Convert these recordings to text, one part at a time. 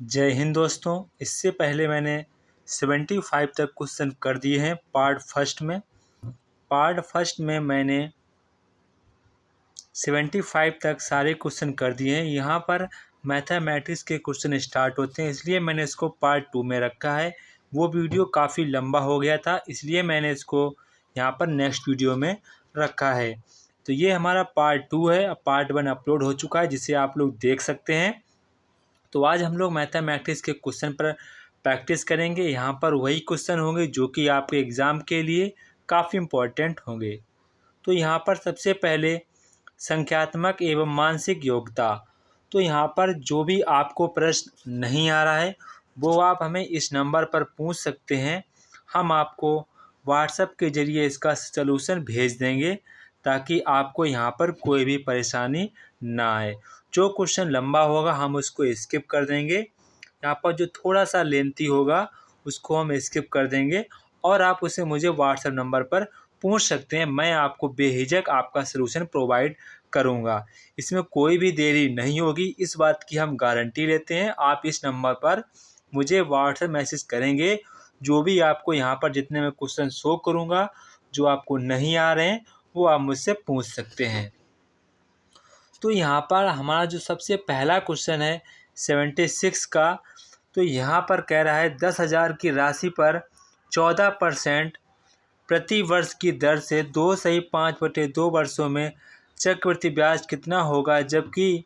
जय हिंद दोस्तों। इससे पहले मैंने 75 तक क्वेश्चन कर दिए हैं पार्ट फर्स्ट में मैंने 75 तक सारे क्वेश्चन कर दिए हैं। यहाँ पर मैथमेटिक्स के क्वेश्चन स्टार्ट होते हैं, इसलिए मैंने इसको पार्ट 2 में रखा है। वो वीडियो काफ़ी लंबा हो गया था, इसलिए मैंने इसको यहाँ पर नेक्स्ट वीडियो में रखा है। तो ये हमारा पार्ट 2 है। अब पार्ट 1 अपलोड हो चुका है, जिसे आप लोग देख सकते हैं। तो आज हम लोग मैथमेटिक्स के क्वेश्चन पर प्रैक्टिस करेंगे। यहाँ पर वही क्वेश्चन होंगे जो कि आपके एग्ज़ाम के लिए काफ़ी इम्पोर्टेंट होंगे। तो यहाँ पर सबसे पहले संख्यात्मक एवं मानसिक योग्यता। तो यहाँ पर जो भी आपको प्रश्न नहीं आ रहा है वो आप हमें इस नंबर पर पूछ सकते हैं। हम आपको व्हाट्सएप के ज़रिए इसका सलूशन भेज देंगे, ताकि आपको यहाँ पर कोई भी परेशानी ना आए। जो क्वेश्चन लंबा होगा हम उसको स्किप कर देंगे। यहाँ पर जो थोड़ा सा लेंथी होगा उसको हम स्किप कर देंगे, और आप उसे मुझे व्हाट्सएप नंबर पर पूछ सकते हैं। मैं आपको बेझिझक आपका सलूशन प्रोवाइड करूँगा। इसमें कोई भी देरी नहीं होगी, इस बात की हम गारंटी लेते हैं। आप इस नंबर पर मुझे व्हाट्सएप मैसेज करेंगे, जो भी आपको यहाँ पर जितने मैं क्वेश्चन शो करूँगा जो आपको नहीं आ रहे हैं वो आप मुझसे पूछ सकते हैं। तो यहाँ पर हमारा जो सबसे पहला क्वेश्चन है 76 का, तो यहाँ पर कह रहा है 10,000 की राशि पर 14% प्रति वर्ष की दर से 2/5/2 वर्षों में चक्रवृद्धि ब्याज कितना होगा, जबकि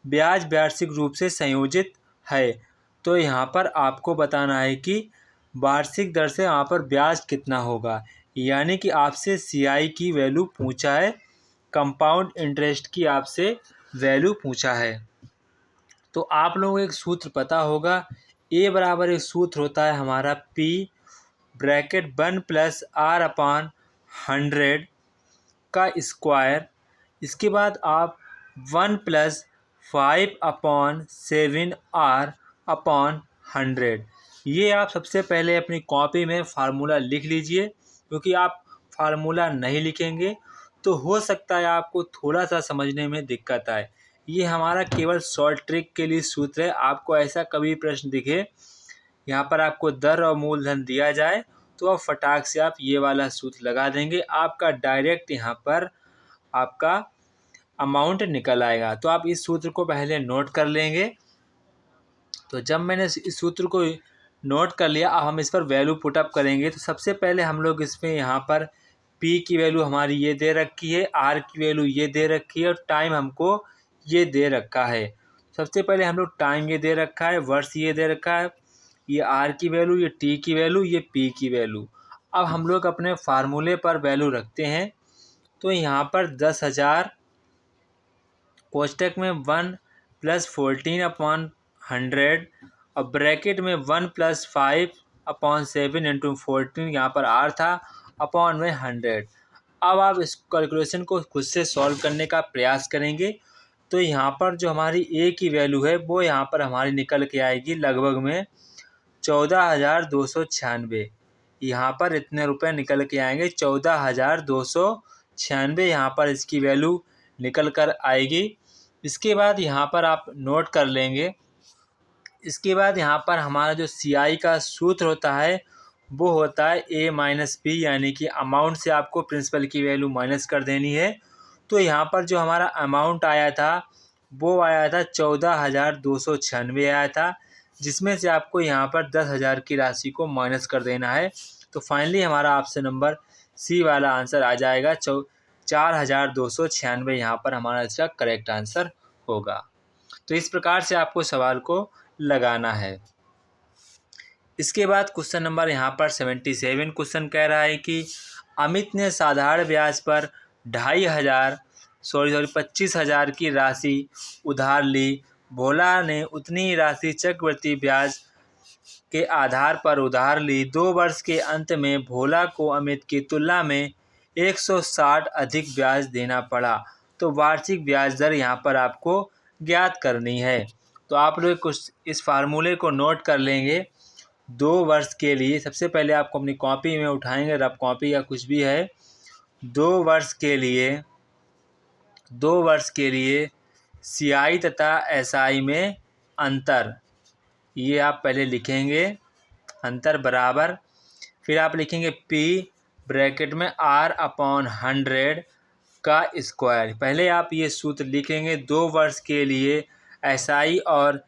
ब्याज वार्षिक रूप से संयोजित है। तो यहाँ पर आपको बताना है कि वार्षिक दर से यहाँ पर ब्याज कितना होगा, यानी कि आपसे CI की वैल्यू पूछा है, कंपाउंड इंटरेस्ट की आपसे वैल्यू पूछा है। तो आप लोगों को एक सूत्र पता होगा, A बराबर एक सूत्र होता है हमारा P ब्रैकेट 1 + R/100 का स्क्वायर। इसके बाद आप 1 + 5/7R/100, ये आप सबसे पहले अपनी कॉपी में फार्मूला लिख लीजिए, क्योंकि आप फार्मूला नहीं लिखेंगे तो हो सकता है आपको थोड़ा सा समझने में दिक्कत आए। ये हमारा केवल शॉर्ट ट्रिक के लिए सूत्र है। आपको ऐसा कभी प्रश्न दिखे यहाँ पर आपको दर और मूलधन दिया जाए तो आप फटाक से आप ये वाला सूत्र लगा देंगे, आपका डायरेक्ट यहाँ पर आपका अमाउंट निकल आएगा। तो आप इस सूत्र को पहले नोट कर लेंगे। तो जब मैंने इस सूत्र को नोट कर लिया, अब हम इस पर वैल्यू पुटअप करेंगे। तो सबसे पहले हम लोग इसमें यहाँ पर P की वैल्यू हमारी ये दे रखी है, R की वैल्यू ये दे रखी है, और टाइम हमको ये दे रखा है। सबसे पहले हम लोग टाइम ये दे रखा है, वर्ष ये दे रखा है, ये R की वैल्यू, ये T की वैल्यू, ये P की वैल्यू। अब हम लोग अपने फार्मूले पर वैल्यू रखते हैं। तो यहाँ पर 10,000 कोष्टक में 1 + 14/100 और ब्रैकेट में 1 + 5/7 × 14, यहाँ पर R था, अपॉन में 100। अब आप इस कैलकुलेशन को खुद से सॉल्व करने का प्रयास करेंगे। तो यहाँ पर जो हमारी A की वैल्यू है वो यहाँ पर हमारी निकल के आएगी लगभग में 14,296। यहाँ पर इतने रुपए निकल के आएंगे, 14,296 यहाँ पर इसकी वैल्यू निकल कर आएगी। इसके बाद यहाँ पर आप नोट कर लेंगे। इसके बाद यहाँ पर हमारा जो CI का सूत्र होता है वो होता है A - P, यानी कि अमाउंट से आपको प्रिंसिपल की वैल्यू माइनस कर देनी है। तो यहाँ पर जो हमारा अमाउंट आया था वो आया था 14,296 आया था, जिसमें से आपको यहाँ पर 10,000 की राशि को माइनस कर देना है। तो फाइनली हमारा ऑप्शन नंबर C वाला आंसर आ जाएगा। 4,296 यहाँ पर हमारा इसका करेक्ट आंसर होगा। तो इस प्रकार से आपको सवाल को लगाना है। इसके बाद क्वेश्चन नंबर यहाँ पर 77 क्वेश्चन कह रहा है कि अमित ने साधारण ब्याज पर 25,000 की राशि उधार ली। भोला ने उतनी ही राशि चक्रवृद्धि ब्याज के आधार पर उधार ली। 2 वर्ष के अंत में भोला को अमित की तुलना में 160 अधिक ब्याज देना पड़ा। तो वार्षिक ब्याज दर यहाँ पर आपको ज्ञात करनी है। तो आप लोग कुछ इस फार्मूले को नोट कर लेंगे। 2 वर्ष के लिए सबसे पहले आपको अपनी कॉपी में उठाएंगे, रफ कॉपी या कुछ भी है। 2 वर्ष के लिए CI तथा SI में अंतर, ये आप पहले लिखेंगे अंतर बराबर, फिर आप लिखेंगे P ब्रैकेट में R/100 का स्क्वायर। पहले आप ये सूत्र लिखेंगे 2 वर्ष के लिए SI और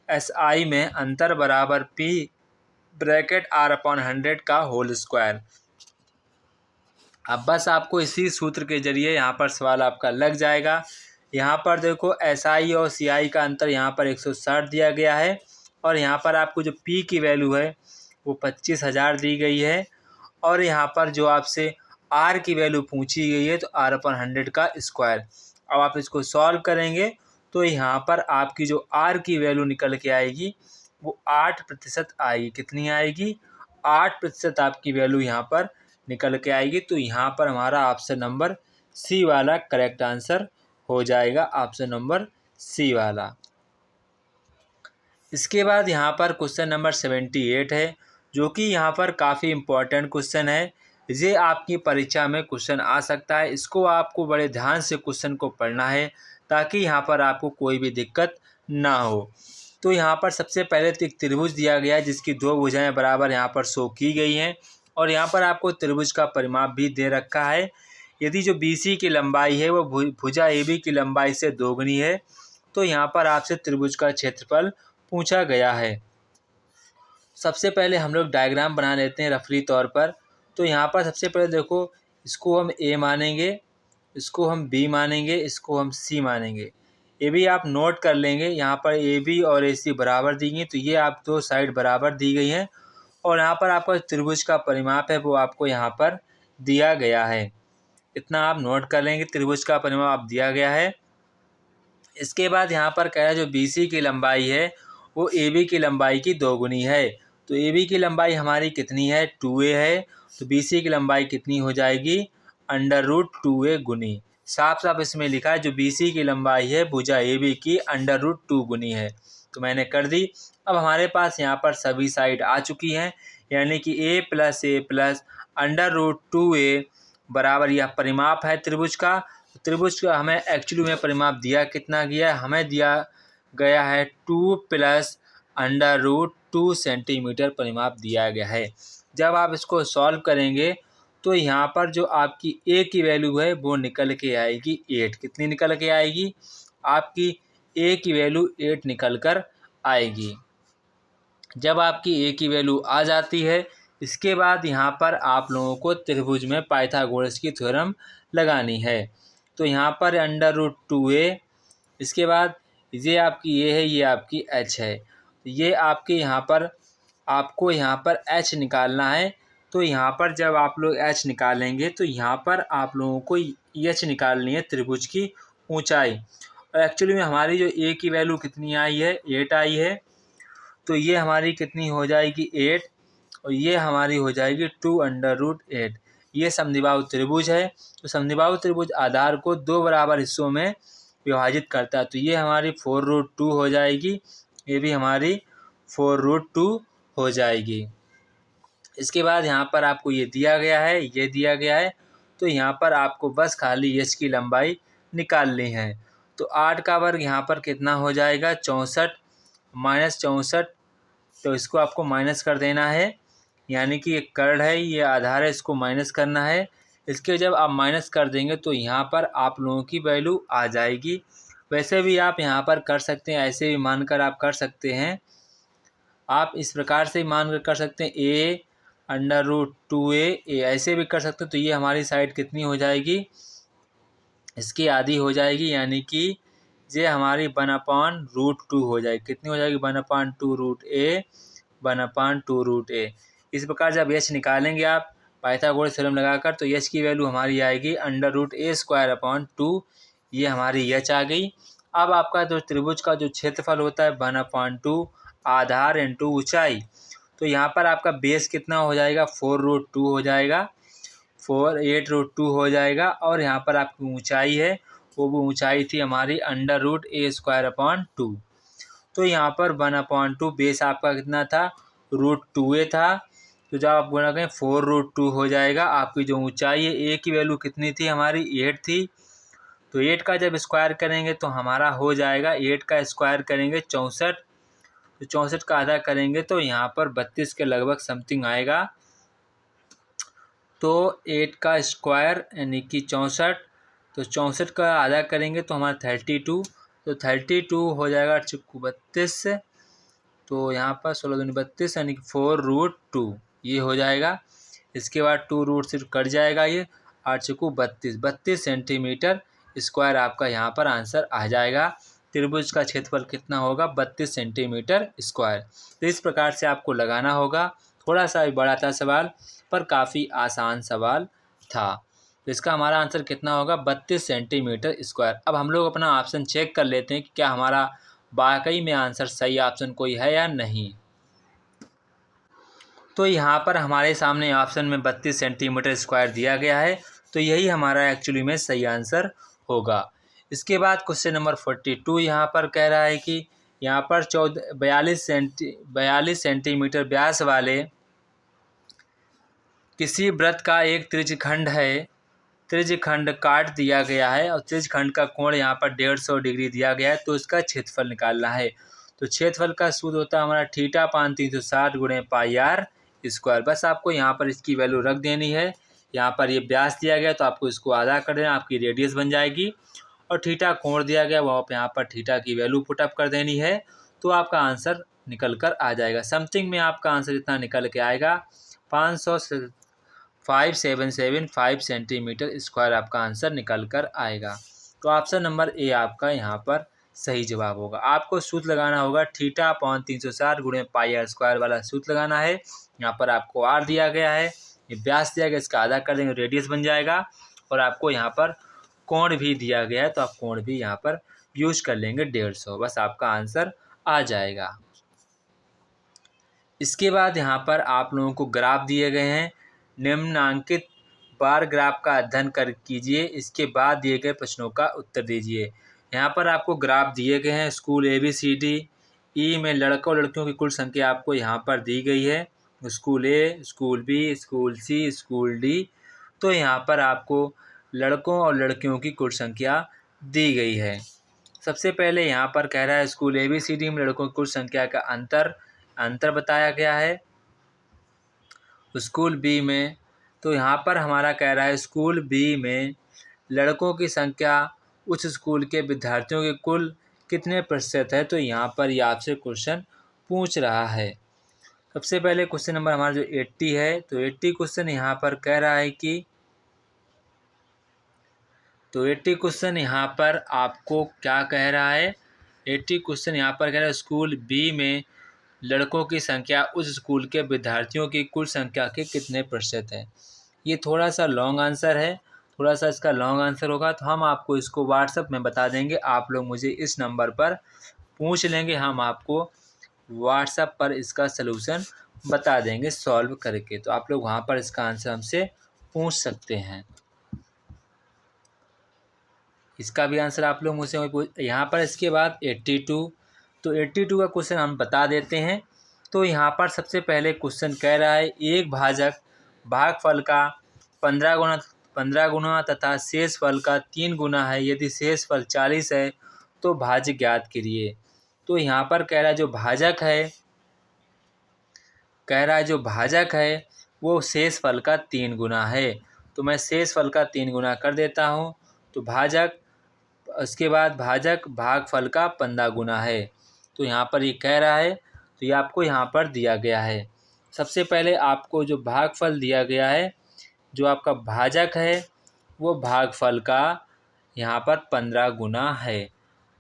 SI में अंतर बराबर P ब्रैकेट R/100 का होल स्क्वायर। अब बस आपको इसी सूत्र के जरिए यहाँ पर सवाल आपका लग जाएगा। यहाँ पर देखो SI और CI का अंतर यहाँ पर 160 दिया गया है और यहाँ पर आपको जो P की वैल्यू है वो 25,000 दी गई है और यहाँ पर जो आपसे R की वैल्यू पूछी गई है तो R/100 का स्क्वायर। अब आप इसको सॉल्व करेंगे तो यहाँ पर आपकी जो R की वैल्यू निकल के आएगी वो 8% आएगी। कितनी आएगी? 8% आपकी वैल्यू यहाँ पर निकल के आएगी। तो यहाँ पर हमारा ऑप्शन नंबर सी वाला करेक्ट आंसर हो जाएगा, ऑप्शन नंबर सी वाला। इसके बाद यहाँ पर क्वेश्चन नंबर 78 है, जो कि यहाँ पर काफ़ी इम्पोर्टेंट क्वेश्चन है। ये आपकी परीक्षा में क्वेश्चन आ सकता है। इसको आपको बड़े ध्यान से क्वेश्चन को पढ़ना है ताकि यहाँ पर आपको कोई भी दिक्कत ना हो। तो यहाँ पर सबसे पहले तो एक त्रिभुज दिया गया है जिसकी 2 भुजाएं बराबर यहाँ पर शो की गई हैं और यहाँ पर आपको त्रिभुज का परिमाप भी दे रखा है। यदि जो BC की लंबाई है वो भुजा AB की लंबाई से दोगुनी है तो यहाँ पर आपसे त्रिभुज का क्षेत्रफल पूछा गया है। सबसे पहले हम लोग डायग्राम बना लेते हैं रफली तौर पर। तो यहाँ पर सबसे पहले देखो, इसको हम A मानेंगे, इसको हम B मानेंगे, इसको हम C मानेंगे। ये भी आप नोट कर लेंगे। यहाँ पर AB और AC बराबर दी गई तो ये आप 2 साइड बराबर दी गई हैं और यहाँ पर आपका त्रिभुज का परिमाप है वो आपको यहाँ पर दिया गया है। इतना आप नोट कर लेंगे, त्रिभुज का परिमाप आप दिया गया है। इसके बाद यहाँ पर कह रहा है जो BC की लंबाई है वो AB की लंबाई की दोगुनी है। तो AB की लंबाई हमारी कितनी है? 2A है। तो BC की लंबाई कितनी हो जाएगी? √2A गुनी। साफ साफ इसमें लिखा है जो BC की लंबाई है भुजा AB की √2 गुनी है। तो मैंने कर दी। अब हमारे पास यहाँ पर सभी साइड आ चुकी हैं, यानी कि A + √2A बराबर यह परिमाप है त्रिभुज का। त्रिभुज का हमें एक्चुअली में परिमाप दिया कितना गया? हमें दिया गया है 2 + √2 सेंटीमीटर परिमाप दिया गया है। जब आप इसको सॉल्व करेंगे तो यहाँ पर जो आपकी A की वैल्यू है वो निकल के आएगी 8। कितनी निकल के आएगी? आपकी A की वैल्यू 8 निकल कर आएगी। जब आपकी A की वैल्यू आ जाती है, इसके बाद यहाँ पर आप लोगों को त्रिभुज में पाइथागोरस की थ्योरम लगानी है। तो यहाँ पर √2A, इसके बाद ये आपकी A है, ये आपकी H है। ये आपके यहाँ पर आपको यहाँ पर H निकालना है। तो यहाँ पर जब आप लोग H निकालेंगे तो यहाँ पर आप लोगों को H निकालनी है त्रिभुज की ऊंचाई। और एक्चुअली में हमारी जो A की वैल्यू कितनी आई है? 8 आई है। तो ये हमारी कितनी हो जाएगी? 8 और ये हमारी हो जाएगी 2√8। ये समद्विबाहु त्रिभुज है। तो समद्विबाहु त्रिभुज आधार को 2 बराबर हिस्सों में विभाजित करता है। तो ये हमारी 4√2 हो जाएगी, ये भी हमारी 4√2 हो जाएगी। इसके बाद यहाँ पर आपको ये दिया गया है, ये दिया गया है। तो यहाँ पर आपको बस खाली H की लंबाई निकालनी है। तो 8 का वर्ग यहाँ पर कितना हो जाएगा? 64 -64। तो इसको आपको माइनस कर देना है, यानी कि एक कर्ण है, ये आधार है, इसको माइनस करना है। इसके जब आप माइनस कर देंगे तो यहाँ पर आप लोगों की वैल्यू आ जाएगी। वैसे भी आप यहाँ पर कर सकते हैं, ऐसे भी मानकर आप कर सकते हैं। आप इस प्रकार से मान कर सकते हैं A √2A, ऐसे भी कर सकते हैं। तो ये हमारी साइड कितनी हो जाएगी? इसकी आधी हो जाएगी, यानी कि ये हमारी 1/√2 हो जाएगी। कितनी हो जाएगी? 1/2√A, 1/2√A। इस प्रकार जब H निकालेंगे आप पाइथागोरस थ्योरम लगाकर तो H की वैल्यू हमारी आएगी √A²/2। ये हमारी H आ गई। अब आपका जो त्रिभुज का जो क्षेत्रफल होता है 1/2 आधार इंटू ऊंचाई। तो यहाँ पर आपका बेस कितना हो जाएगा? 4√2 हो जाएगा, 8√2 हो जाएगा। और यहाँ पर आपकी ऊंचाई है वो ऊंचाई थी हमारी √A²/2। तो यहाँ पर 1/2 बेस आपका कितना था? √2A था। तो जब आप गुणा करें 4√2 हो जाएगा। आपकी जो ऊंचाई है A की वैल्यू कितनी थी? हमारी 8 थी। तो 8 का जब स्क्वायर करेंगे तो हमारा हो जाएगा, 8 का स्क्वायर करेंगे 64। तो 64 का आधा करेंगे तो यहाँ पर 32 के लगभग समथिंग आएगा। तो 8 का स्क्वायर यानी कि 64, तो 64 का आधा करेंगे तो हमारा 32, तो 32 हो जाएगा 32, तो यहाँ पर 16 दूनी 32 यानी कि 4√2 ये हो जाएगा। इसके बाद 2 रूट सिर्फ कट जाएगा, ये 8 चौको 32 सेंटीमीटर स्क्वायर आपका यहाँ पर आंसर आ जाएगा। त्रिभुज का क्षेत्रफल कितना होगा? 32 सेंटीमीटर स्क्वायर। तो इस प्रकार से आपको लगाना होगा। थोड़ा सा बड़ा था सवाल पर काफ़ी आसान सवाल था। तो इसका हमारा आंसर कितना होगा? 32 सेंटीमीटर स्क्वायर। अब हम लोग अपना ऑप्शन चेक कर लेते हैं कि क्या हमारा वाकई में आंसर सही ऑप्शन कोई है या नहीं। तो यहाँ पर हमारे सामने ऑप्शन में 32 सेंटीमीटर स्क्वायर दिया गया है, तो यही हमारा एक्चुअली में सही आंसर होगा। इसके बाद क्वेश्चन नंबर 42 यहाँ पर कह रहा है कि यहाँ पर 42 सेंटीमीटर व्यास वाले किसी वृत्त का एक त्रिज्यखंड है, त्रिज्यखंड काट दिया गया है और त्रिज्यखंड का कोण यहाँ पर 150 डिग्री दिया गया है, तो इसका क्षेत्रफल निकालना है। तो क्षेत्रफल का सूत्र होता है हमारा थीटा पान 360 गुणे पाई आर स्क्वायर। बस आपको यहाँ पर इसकी वैल्यू रख देनी है। यहाँ पर ये व्यास दिया गया तो आपको इसको आधा कर देना, आपकी रेडियस बन जाएगी। और थीटा कोण दिया गया वो आप यहाँ पर थीटा की वैल्यू पुटअप कर देनी है, तो आपका आंसर निकल कर आ जाएगा। समथिंग में आपका आंसर इतना निकल के आएगा 577.5 सेंटीमीटर स्क्वायर आपका आंसर निकल कर आएगा। तो ऑप्शन नंबर ए आपका यहाँ पर सही जवाब होगा। आपको सूत्र लगाना होगा थीटा अपॉन 360 गुणे पाई आर स्क्वायर वाला सूत्र लगाना है। यहाँ पर आपको आर दिया गया है, ये व्यास दिया गया, इसका आधा कर देंगे रेडियस बन जाएगा। और आपको यहाँ पर कोण भी दिया गया है, तो आप कोण भी यहाँ पर यूज कर लेंगे 150, बस आपका आंसर आ जाएगा। इसके बाद यहाँ पर आप लोगों को ग्राफ दिए गए हैं। निम्नांकित बार ग्राफ का अध्ययन कीजिए, इसके बाद दिए गए प्रश्नों का उत्तर दीजिए। यहाँ पर आपको ग्राफ दिए गए हैं। स्कूल ABCD ई में लड़कों और लड़कियों की कुल संख्या आपको यहाँ पर दी गई है। स्कूल ए, स्कूल बी, स्कूल सी, स्कूल डी। तो यहाँ पर आपको लड़कों और लड़कियों की कुल संख्या दी गई है। सबसे पहले यहाँ पर कह रहा है स्कूल ABCD में लड़कों की कुल संख्या का अंतर बताया गया है। स्कूल बी में, तो यहाँ पर हमारा कह रहा है स्कूल बी में लड़कों की संख्या उस स्कूल के विद्यार्थियों के कुल कितने प्रतिशत है। तो यहाँ पर ये आपसे क्वेश्चन पूछ रहा है। सबसे पहले क्वेश्चन नंबर हमारा जो 80 है, तो 80 क्वेश्चन यहाँ पर कह रहा है कि, तो 80 क्वेश्चन यहाँ पर आपको क्या कह रहा है? 80 क्वेश्चन यहाँ पर कह रहा है स्कूल बी में लड़कों की संख्या उस स्कूल के विद्यार्थियों की कुल संख्या के कितने प्रतिशत है। ये थोड़ा सा लॉन्ग आंसर है, थोड़ा सा इसका लॉन्ग आंसर होगा, तो हम आपको इसको व्हाट्सएप में बता देंगे। आप लोग मुझे इस नंबर पर पूछ लेंगे, हम आपको व्हाट्सएप पर इसका सलूशन बता देंगे सॉल्व करके। तो आप लोग वहाँ पर इसका आंसर हमसे पूछ सकते हैं। इसका भी आंसर आप लोग मुझसे यहाँ पर। इसके बाद 82, तो 82 का क्वेश्चन हम बता देते हैं। तो यहाँ पर सबसे पहले क्वेश्चन कह रहा है एक भाजक भागफल का 15 गुना तथा शेष फल का 3 गुना है। यदि शेष फल 40 है तो भाज्य ज्ञात करिए। तो यहाँ पर कह रहा है जो भाजक है वो शेष फल का 3 गुना है। तो मैं शेष फल का 3 गुना कर देता हूँ। तो भाजक, उसके बाद भाजक भागफल का 15 गुना है। तो यहाँ पर ये कह रहा है, तो ये आपको यहाँ पर दिया गया है। सबसे पहले आपको जो भागफल दिया गया है, जो आपका भाजक है वो भागफल का यहाँ पर 15 गुना है।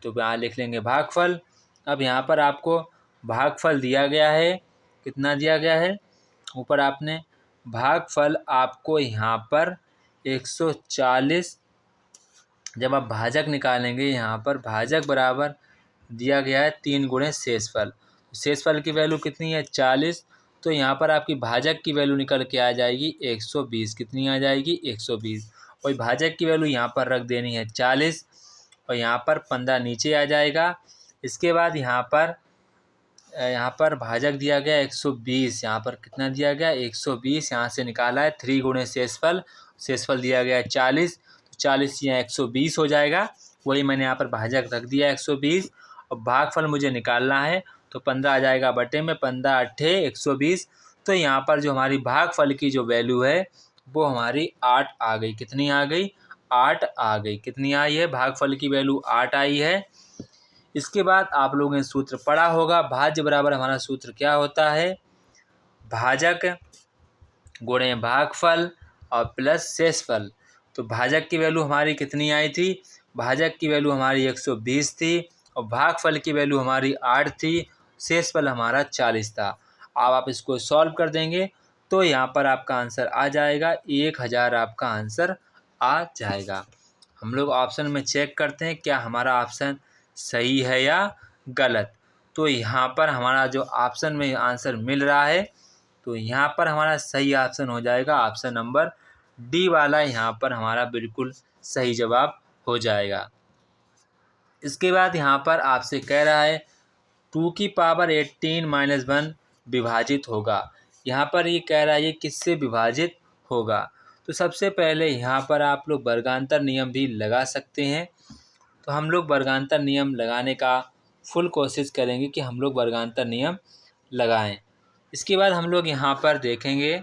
तो यहाँ लिख लेंगे भागफल। अब यहाँ पर आपको भागफल दिया गया है, कितना दिया गया है ऊपर आपने, भागफल आपको यहाँ पर 140। जब आप भाजक निकालेंगे यहाँ पर भाजक बराबर दिया गया है 3 गुणे शेषफल। शेषफल की वैल्यू कितनी है 40, तो यहाँ पर आपकी भाजक की वैल्यू निकल के आ जाएगी 120। कितनी आ जाएगी 120। और भाजक की वैल्यू यहाँ पर रख देनी है 40 और यहाँ पर 15 नीचे आ जाएगा। इसके बाद यहाँ पर भाजक दिया गया 120, यहाँ पर कितना दिया गया 120, यहाँ से निकाला है 3 गुणे शेषफल, शेषफल दिया गया है 40, तो 40 यहाँ 120 हो जाएगा। वही मैंने यहाँ पर भाजक रख दिया 120 और भागफल मुझे निकालना है, तो 15 आ जाएगा बटे में 15 अट्ठे 120। तो यहाँ पर जो हमारी भागफल की जो वैल्यू है वो हमारी 8 आ गई। कितनी आ गई? 8 आ गई। कितनी आई है? भागफल की वैल्यू 8 आई है। इसके बाद आप लोगों ने सूत्र पढ़ा होगा, भाज्य बराबर हमारा सूत्र क्या होता है? भाजक गुणे भागफल और प्लस शेषफल। तो भाजक की वैल्यू हमारी कितनी आई थी? भाजक की वैल्यू हमारी 120 थी और भागफल की वैल्यू हमारी 8 थी, शेषफल हमारा 40 था। अब आप इसको सॉल्व कर देंगे तो यहाँ पर आपका आंसर आ जाएगा 1000 आपका आंसर आ जाएगा। हम लोग ऑप्शन में चेक करते हैं क्या हमारा ऑप्शन सही है या गलत। तो यहाँ पर हमारा जो ऑप्शन में आंसर मिल रहा है तो यहाँ पर हमारा सही ऑप्शन हो जाएगा ऑप्शन नंबर डी वाला, यहाँ पर हमारा बिल्कुल सही जवाब हो जाएगा। इसके बाद यहाँ पर आपसे कह रहा है 2 की पावर 18 - 1 विभाजित होगा। यहाँ पर ये कह रहा है ये किससे विभाजित होगा। तो सबसे पहले यहाँ पर आप लोग वर्गांतर नियम भी लगा सकते हैं। तो हम लोग वर्गांतर नियम लगाने का फुल कोशिश करेंगे कि हम लोग वर्गांतर नियम लगाएं। इसके बाद हम लोग यहाँ पर देखेंगे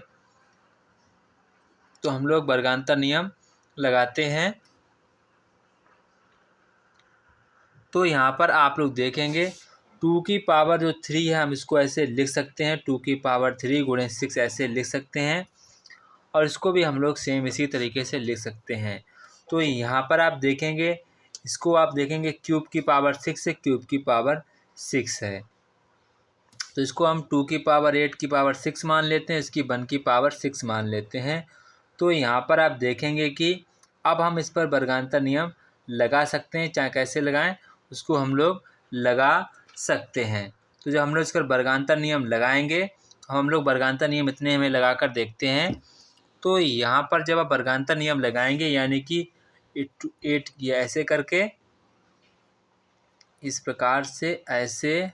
तो हम लोग वर्गांतर नियम लगाते हैं। तो यहाँ पर आप लोग देखेंगे 2 की पावर जो 3 है हम इसको ऐसे लिख सकते हैं, 2 की पावर 3 गुणे 6 ऐसे लिख सकते हैं और इसको भी हम लोग सेम इसी तरीके से लिख सकते हैं। तो यहाँ पर आप देखेंगे इसको आप देखेंगे क्यूब की पावर 6 है, क्यूब की पावर 6 है। तो इसको हम 2 की पावर 8 की पावर 6 मान लेते हैं, इसकी 1 की पावर 6 मान लेते हैं। तो यहाँ पर आप देखेंगे कि अब हम इस पर वर्गांतर नियम लगा सकते हैं, चाहे कैसे लगाएं उसको हम लोग लगा सकते हैं। तो जब हम लोग इस पर वर्गांतर नियम लगाएंगे तो हम लोग वर्गांतर नियम इतने हमें लगा कर देखते हैं। तो यहाँ पर जब आप वर्गांतर नियम लगाएंगे यानी कि 8 या ऐसे करके इस प्रकार से ऐसे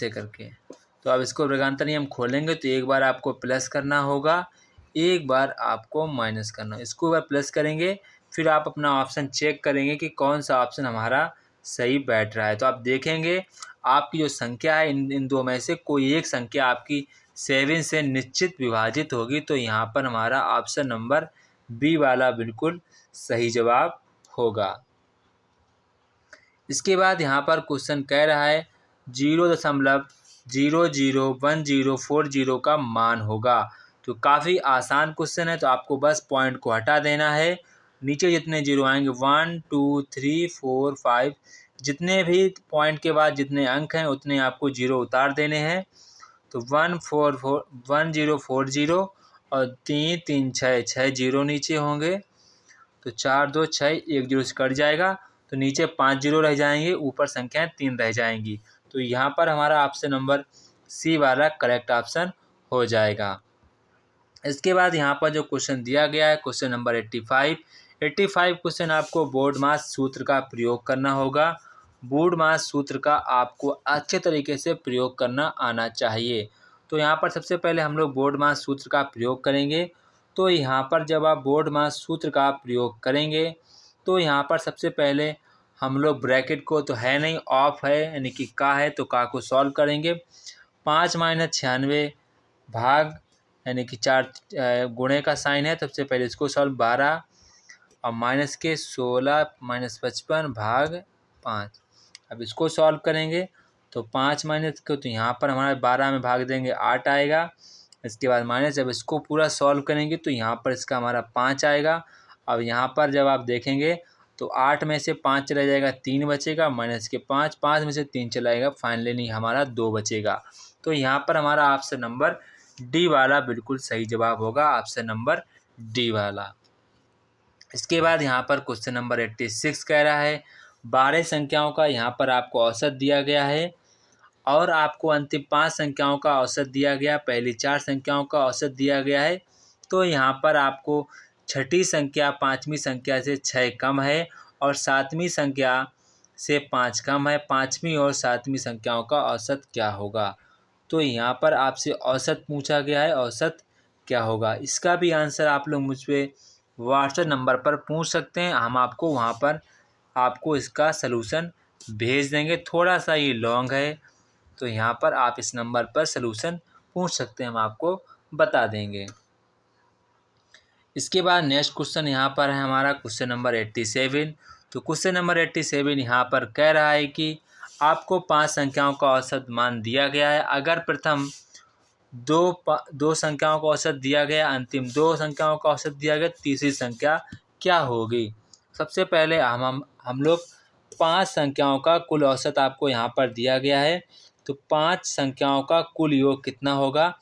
करके, तो अब इसको वर्गांतर नियम खोलेंगे तो एक बार आपको प्लस करना होगा, एक बार आपको माइनस करना। इसको बार प्लस करेंगे फिर आप अपना ऑप्शन चेक करेंगे कि कौन सा ऑप्शन हमारा सही बैठ रहा है। तो आप देखेंगे आपकी जो संख्या है इन दो में से कोई एक संख्या आपकी 7 से निश्चित विभाजित होगी। तो यहाँ पर हमारा ऑप्शन नंबर बी वाला बिल्कुल सही जवाब होगा। इसके बाद यहाँ पर क्वेश्चन कह रहा है 0.001040 का मान होगा। तो काफ़ी आसान क्वेश्चन है, तो आपको बस पॉइंट को हटा देना है। नीचे जितने जीरो आएंगे 1 2 3 4 5 जितने भी पॉइंट के बाद जितने अंक हैं उतने आपको जीरो उतार देने हैं। तो 1040 और 3 3 6 जीरो नीचे होंगे। तो 4 2 6 1 जीरो से कट जाएगा तो नीचे 5 जीरो रह जाएंगे, ऊपर संख्याएं 3 रह जाएंगी। तो यहाँ पर हमारा ऑप्शन नंबर सी वाला करेक्ट ऑप्शन हो जाएगा। इसके बाद यहाँ पर जो क्वेश्चन दिया गया है क्वेश्चन नंबर 85 क्वेश्चन आपको बोर्ड मास सूत्र का प्रयोग करना होगा। बोर्ड मास सूत्र का आपको अच्छे तरीके से प्रयोग करना आना चाहिए। तो यहाँ पर सबसे पहले हम लोग बोर्ड मास सूत्र का प्रयोग करेंगे। तो यहाँ पर जब आप बोर्ड मास सूत्र का प्रयोग करेंगे तो यहाँ पर सबसे पहले हम लोग ब्रैकेट को तो है नहीं ऑफ है यानी कि का है, तो का को सॉल्व करेंगे। 5 - 96 भाग यानी कि 4 गुणे का साइन है, सबसे पहले इसको सॉल्व 12 और माइनस के 16 - 55 भाग 5। अब इसको सॉल्व करेंगे तो 5 माइनस को तो यहाँ पर हमारा 12 में भाग देंगे 8 आएगा। इसके बाद माइनस जब इसको पूरा सॉल्व करेंगे तो यहाँ पर इसका हमारा 5 आएगा। अब यहाँ पर जब आप देखेंगे तो 8 में से 5 चला जाएगा 3 बचेगा, माइनस के 5 में से 3 चलाएगा, फाइनली हमारा 2 बचेगा। तो यहाँ पर हमारा ऑप्शन नंबर डी वाला बिल्कुल सही जवाब होगा, ऑप्शन नंबर डी वाला। इसके बाद यहाँ पर क्वेश्चन नंबर 86 कह रहा है 12 संख्याओं का यहाँ पर आपको औसत दिया गया है और आपको अंतिम 5 संख्याओं का औसत दिया गया, पहली 4 संख्याओं का औसत दिया गया है। तो यहाँ पर आपको छठी संख्या 5वीं संख्या से 6 कम है और 7वीं संख्या से 5 कम है। 5वीं और 7वीं संख्याओं का औसत क्या होगा। तो यहाँ पर आपसे औसत पूछा गया है, औसत क्या होगा। इसका भी आंसर आप लोग मुझ पर व्हाट्सएप नंबर पर पूछ सकते हैं, हम आपको वहाँ पर आपको इसका सलूशन भेज देंगे। थोड़ा सा ये लॉन्ग है, तो यहाँ पर आप इस नंबर पर सलूशन पूछ सकते हैं, हम आपको बता देंगे। इसके बाद नेक्स्ट क्वेश्चन यहाँ पर है हमारा क्वेश्चन नंबर 87। तो क्वेश्चन नंबर 87 यहाँ पर कह रहा है कि आपको 5 संख्याओं का औसत मान दिया गया है। अगर प्रथम दो संख्याओं का औसत दिया गया, अंतिम 2 संख्याओं का औसत दिया गया, तीसरी संख्या क्या होगी। सबसे पहले हम लोग 5 संख्याओं का कुल औसत आपको यहाँ पर दिया गया है। तो 5 संख्याओं का कुल योग कितना होगा।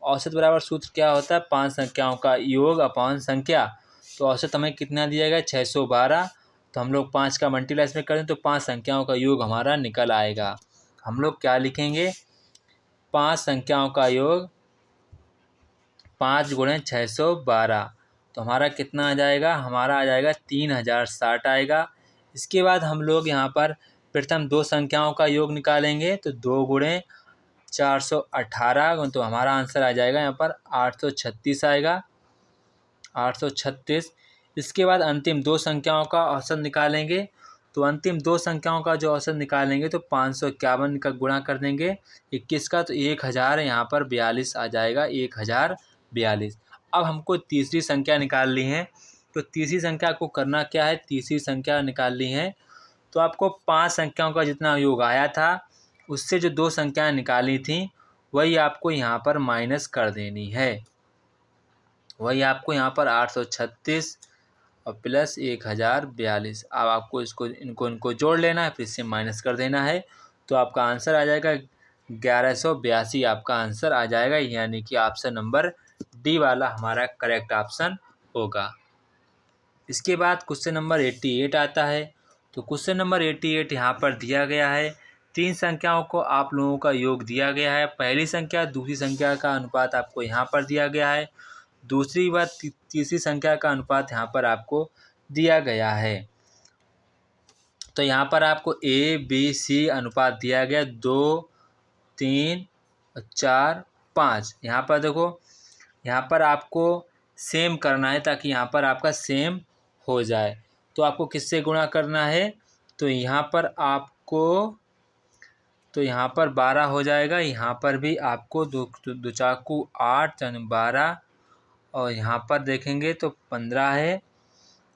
औसत बराबर सूत्र क्या होता है, 5 संख्याओं का योग अपॉन संख्या। तो औसत हमें कितना दिया गया 612। तो हम लोग 5 का मल्टीप्लाई इसमें करें तो 5 संख्याओं का योग हमारा निकल आएगा। हम लोग क्या लिखेंगे, 5 संख्याओं का योग 5 गुणे 612। तो हमारा कितना आ जाएगा, हमारा आ जाएगा 3060 आएगा। इसके बाद हम लोग यहाँ पर प्रथम 2 संख्याओं का योग निकालेंगे। तो 2 गुणे 418, तो हमारा आंसर आ जाएगा यहाँ पर 836 आएगा, 836। इसके बाद अंतिम 2 संख्याओं का औसत निकालेंगे। तो अंतिम 2 संख्याओं का जो औसत निकालेंगे तो 551 का गुणा कर देंगे 21 का, तो 1000 यहाँ पर 42 आ जाएगा, 1042। अब हमको तीसरी संख्या निकालनी है। तो तीसरी संख्या को करना क्या है, तीसरी संख्या निकालनी है तो आपको 5 संख्याओं का जितना योग आया था उससे जो 2 संख्याएं निकाली थी वही आपको यहाँ पर माइनस कर देनी है। वही आपको यहाँ पर 836 और प्लस 1042। अब आपको इनको जोड़ लेना है, फिर से माइनस कर देना है। तो आपका आंसर आ जाएगा 1182, आपका आंसर आ जाएगा, यानी कि ऑप्शन नंबर डी वाला हमारा करेक्ट ऑप्शन होगा। इसके बाद क्वेश्चन नंबर 88 आता है। तो क्वेश्चन नंबर 88 यहाँ पर दिया गया है। 3 संख्याओं को आप लोगों का योग दिया गया है। पहली संख्या दूसरी संख्या का अनुपात आपको यहाँ पर दिया गया है। दूसरी बात तीसरी संख्या का अनुपात यहाँ पर आपको दिया गया है। तो यहाँ पर आपको ABC अनुपात दिया गया 2, 3, 4, 5। यहाँ पर देखो, यहाँ पर आपको सेम करना है ताकि यहाँ पर आपका सेम हो जाए। तो आपको किससे गुणा करना है, तो यहाँ पर आपको, तो यहाँ पर 12 हो जाएगा। यहाँ पर भी आपको दो चाकू 8 यानी 12, और यहाँ पर देखेंगे तो 15 है,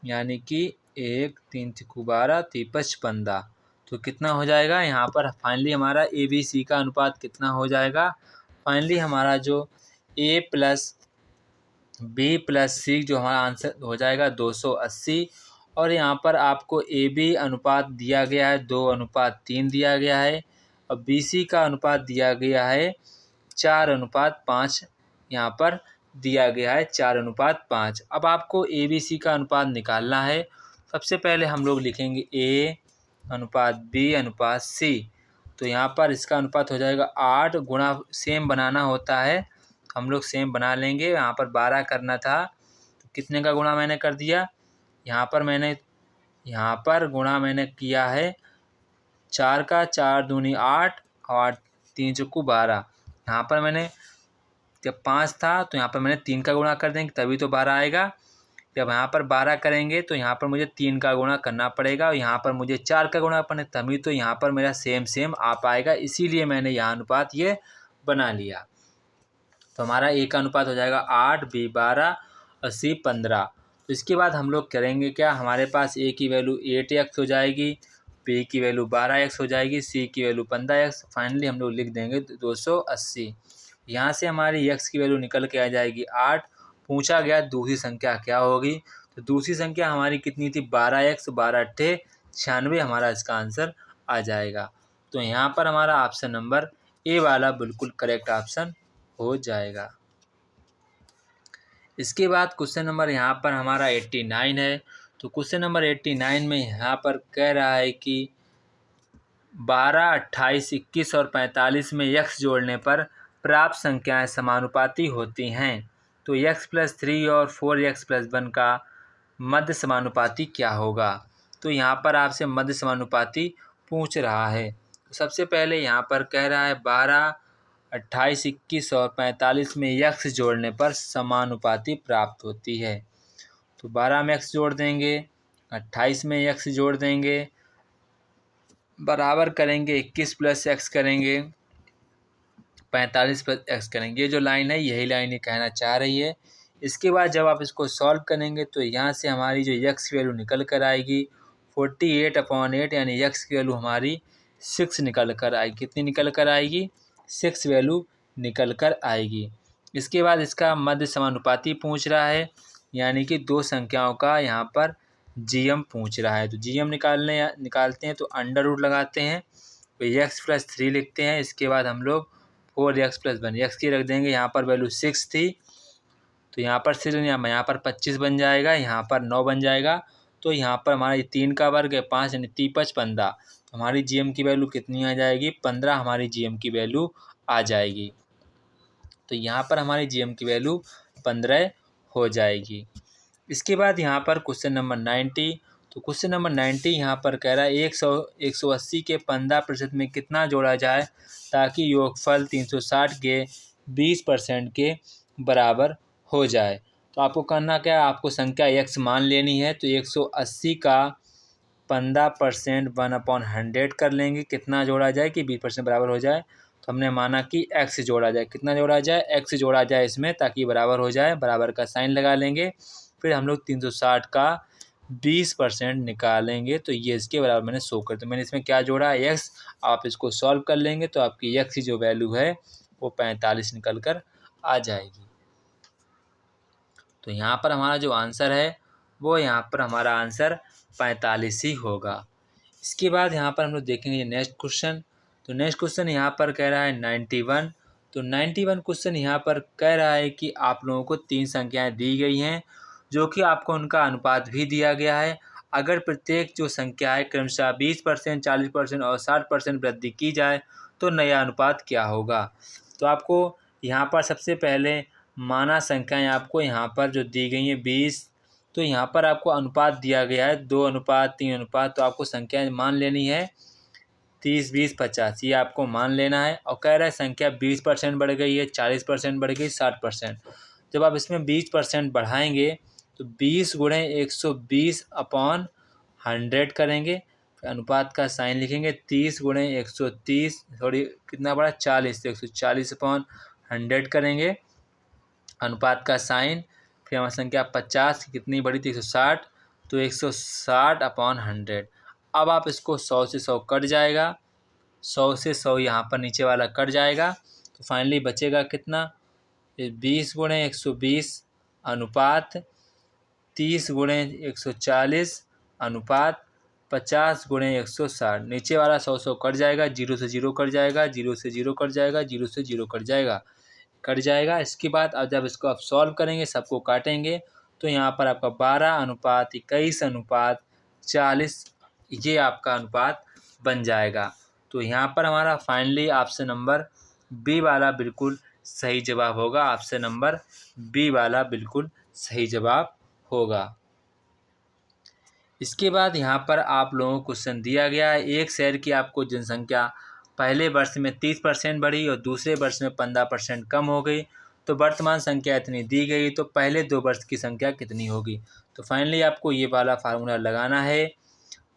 यानी कि 1 3 तिकु 12 तिपच 15। तो कितना हो जाएगा, यहाँ पर फाइनली हमारा ABC का अनुपात कितना हो जाएगा। फाइनली हमारा जो A plus B plus C जो हमारा आंसर हो जाएगा 280। और यहाँ पर आपको AB अनुपात दिया गया है 2:3 दिया गया है, और BC का अनुपात दिया गया है 4:5 यहाँ पर दिया गया है 4:5। अब आपको ABC का अनुपात निकालना है। सबसे पहले हम लोग लिखेंगे A अनुपात B अनुपात C। तो यहाँ पर इसका अनुपात हो जाएगा 8 गुणा, सेम बनाना होता है, हम लोग सेम बना लेंगे। यहाँ पर 12 करना था, तो कितने का गुणा मैंने कर दिया, यहाँ पर गुणा मैंने किया है 4 का, 4 दूनी 8 और 3 चौकू 12। यहाँ पर मैंने जब 5 था तो यहाँ पर मैंने 3 का गुणा कर देंगे तभी तो 12 आएगा। जब यहाँ पर 12 करेंगे तो यहाँ पर मुझे 3 का गुणा करना पड़ेगा, और यहाँ पर मुझे 4 का गुणा करना, तभी तो यहाँ पर मेरा सेम आ पाएगा। इसीलिए मैंने यहाँ अनुपात ये बना लिया। तो हमारा A का अनुपात हो जाएगा 8, B 12 और C 15। तो इसके बाद हम लोग करेंगे क्या, हमारे पास A की वैल्यू 8x हो जाएगी, B की वैल्यू 12x हो जाएगी, C की वैल्यू 15x। फाइनली हम लोग लिख देंगे 280। यहाँ से हमारी x की वैल्यू निकल के आ जाएगी 8। पूछा गया दूसरी संख्या क्या होगी, तो दूसरी संख्या हमारी कितनी थी 12x, 12 अट्ठे 96, हमारा इसका आंसर आ जाएगा। तो यहाँ पर हमारा ऑप्शन नंबर A वाला बिल्कुल करेक्ट ऑप्शन हो जाएगा। इसके बाद क्वेश्चन नंबर यहाँ पर हमारा 89 है। तो क्वेश्चन नंबर 89 में यहाँ पर कह रहा है कि 12, 28, 21 और 45 में x जोड़ने पर प्राप्त संख्याएं समानुपाती होती हैं। तो x प्लस 3 और 4x प्लस 1 का मध्य समानुपाती क्या होगा। तो यहाँ पर आपसे मध्य समानुपाती पूछ रहा है। तो सबसे पहले यहाँ पर कह रहा है 12, 28, 21 और 45 में x जोड़ने पर समानुपाती प्राप्त होती है। तो 12 में x जोड़ देंगे, 28 में x जोड़ देंगे, बराबर करेंगे 21 प्लस एक्स करेंगे 45 प्लस एक्स करेंगे। ये जो लाइन है यही लाइन ये कहना चाह रही है। इसके बाद जब आप इसको सॉल्व करेंगे तो यहाँ से हमारी जो एक्स की वैल्यू निकल कर आएगी 48/8, यानी एक्स की वैल्यू हमारी 6 निकल कर आएगी। कितनी निकल कर आएगी? 6 वैल्यू निकल कर आएगी। इसके बाद इसका मध्य समानुपाती पूछ रहा है, यानी कि दो संख्याओं का यहाँ पर जीएम पूछ रहा है। तो जीएम निकालते हैं तो अंडर रूट लगाते हैं, तो एक्स प्लस 3 लिखते हैं। इसके बाद हम लोग 4x प्लस 1 एक्स की रख देंगे। यहाँ पर वैल्यू 6 थी तो यहाँ पर 6 यहाँ पर 25 बन जाएगा, यहाँ पर 9 बन जाएगा। तो यहाँ पर हमारा 3 का वर्ग है 5, यानी 3 5 15। तो हमारी जीएम की वैल्यू कितनी आ जाएगी? 15 हमारी जीएम की वैल्यू आ जाएगी। तो यहाँ पर हमारी जीएम की वैल्यू 15 हो जाएगी। इसके बाद यहाँ पर क्वेश्चन नंबर 90। तो क्वेश्चन नंबर 90 यहाँ पर कह रहा है 180 के 15% में कितना जोड़ा जाए ताकि योगफल 360 के 20% के बराबर हो जाए। तो आपको करना क्या है, आपको संख्या x मान लेनी है। तो 180 का 15% 1/100 कर लेंगे, कितना जोड़ा जाए कि 20% बराबर हो जाए। तो हमने माना कि x जोड़ा जाए, कितना जोड़ा जाए? x जोड़ा जाए इसमें ताकि बराबर हो जाए, बराबर का साइन लगा लेंगे। फिर हम लोग 360 का 20% निकालेंगे तो ये इसके बराबर मैंने शो कर दिया। मैंने इसमें क्या जोड़ा? x। आप इसको सॉल्व कर लेंगे तो आपकी x की जो वैल्यू है वो 45 निकल कर आ जाएगी। तो यहाँ पर हमारा जो आंसर है वो यहाँ पर हमारा आंसर 45 ही होगा। इसके बाद यहाँ पर हम लोग देखेंगे नेक्स्ट क्वेश्चन। तो नेक्स्ट क्वेश्चन यहाँ पर कह रहा है 91। तो 91 क्वेश्चन यहाँ पर कह रहा है कि आप लोगों को 3 संख्याएं दी गई हैं जो कि आपको उनका अनुपात भी दिया गया है। अगर प्रत्येक जो संख्या है क्रमशः 20%, 40% और 60% वृद्धि की जाए तो नया अनुपात क्या होगा। तो आपको यहाँ पर सबसे पहले माना संख्याएं आपको यहाँ पर जो दी गई हैं 20, तो यहाँ पर आपको अनुपात दिया गया है 2 अनुपात 3 अनुपात। तो आपको संख्याएं मान लेनी है 30 20 50, ये आपको मान लेना है। और कह रहा है संख्या 20% बढ़ गई है, 40% बढ़ गई, 60%। जब आप इसमें 20% बढ़ाएंगे तो 20 गुणे 120/100 करेंगे, अनुपात का साइन लिखेंगे। 30 गुणे 130 कितना बड़ा 40, तो 140/100 करेंगे, अनुपात का साइन। फिर हमारी संख्या 50 कितनी बड़ी थी? 160, तो 160/100। अब आप इसको 100 से 100 कट जाएगा, 100 से 100 यहाँ पर नीचे वाला कट जाएगा। तो फाइनली बचेगा कितना? 20 गुणे 120 अनुपात 30 गुणे 140 अनुपात 50 गुणे 160। नीचे वाला 100 100 कट जाएगा, 0 से 0 कट जाएगा, 0 से 0 कट जाएगा, 0 से 0 कट जाएगा। इसके बाद अब जब इसको आप सॉल्व करेंगे, सबको काटेंगे, तो यहाँ पर आपका 12/21/40 ये आपका अनुपात बन जाएगा। तो यहाँ पर हमारा फाइनली ऑप्शन नंबर बी वाला बिल्कुल सही जवाब होगा। ऑप्शन नंबर बी वाला बिल्कुल सही जवाब होगा। इसके बाद यहाँ पर आप लोगों को क्वेश्चन दिया गया है, एक शहर की आपको जनसंख्या पहले वर्ष में 30% बढ़ी और दूसरे वर्ष में 15% कम हो गई, तो वर्तमान संख्या इतनी दी गई, तो पहले 2 वर्ष की संख्या कितनी होगी। तो फाइनली आपको ये वाला फार्मूला लगाना है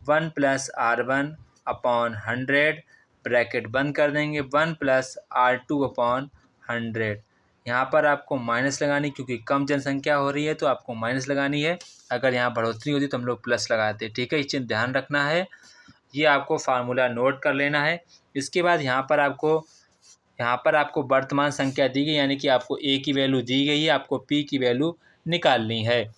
1 + R1/100 ब्रैकेट बंद कर देंगे, 1 + R2/100। यहाँ पर आपको माइनस लगानी, क्योंकि कम जनसंख्या हो रही है तो आपको माइनस लगानी है। अगर यहाँ बढ़ोतरी होती तो हम लोग प्लस लगाते, ठीक है। इस चीज़ ध्यान रखना है, ये आपको फार्मूला नोट कर लेना है। इसके बाद यहाँ पर आपको वर्तमान संख्या दी गई, यानी कि आपको ए की वैल्यू दी गई है, आपको पी की वैल्यू निकालनी है।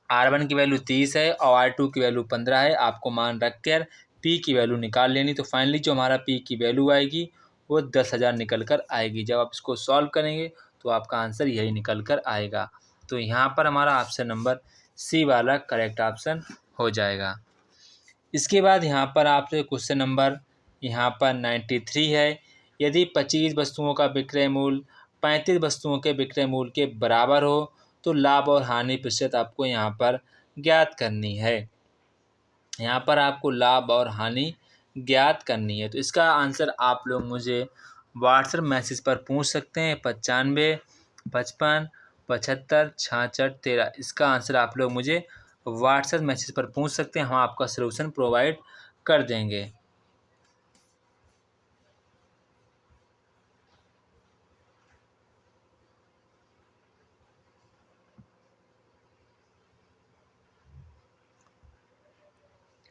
R1 की वैल्यू 30 है और R2 की वैल्यू 15 है, आपको मान रख कर पी की वैल्यू निकाल लेनी। तो फाइनली जो हमारा पी की वैल्यू आएगी वो 10,000 निकल कर आएगी। जब आप इसको सॉल्व करेंगे तो आपका आंसर यही निकल कर आएगा। तो यहाँ पर हमारा ऑप्शन नंबर सी वाला करेक्ट ऑप्शन हो जाएगा। इसके बाद यहाँ पर आपसे क्वेश्चन नंबर यहाँ पर 93 है, यदि 25 वस्तुओं का विक्रय मूल्य 35 वस्तुओं के विक्रय मूल्य के बराबर हो तो लाभ और हानि प्रतिशत आपको यहाँ पर ज्ञात करनी है। यहाँ पर आपको लाभ और हानि ज्ञात करनी है। तो इसका आंसर आप लोग मुझे व्हाट्सएप मैसेज पर पूछ सकते हैं, 95 55 75 66 13। इसका आंसर आप लोग मुझे व्हाट्सएप मैसेज पर पूछ सकते हैं, हम आपका सलूशन प्रोवाइड कर देंगे।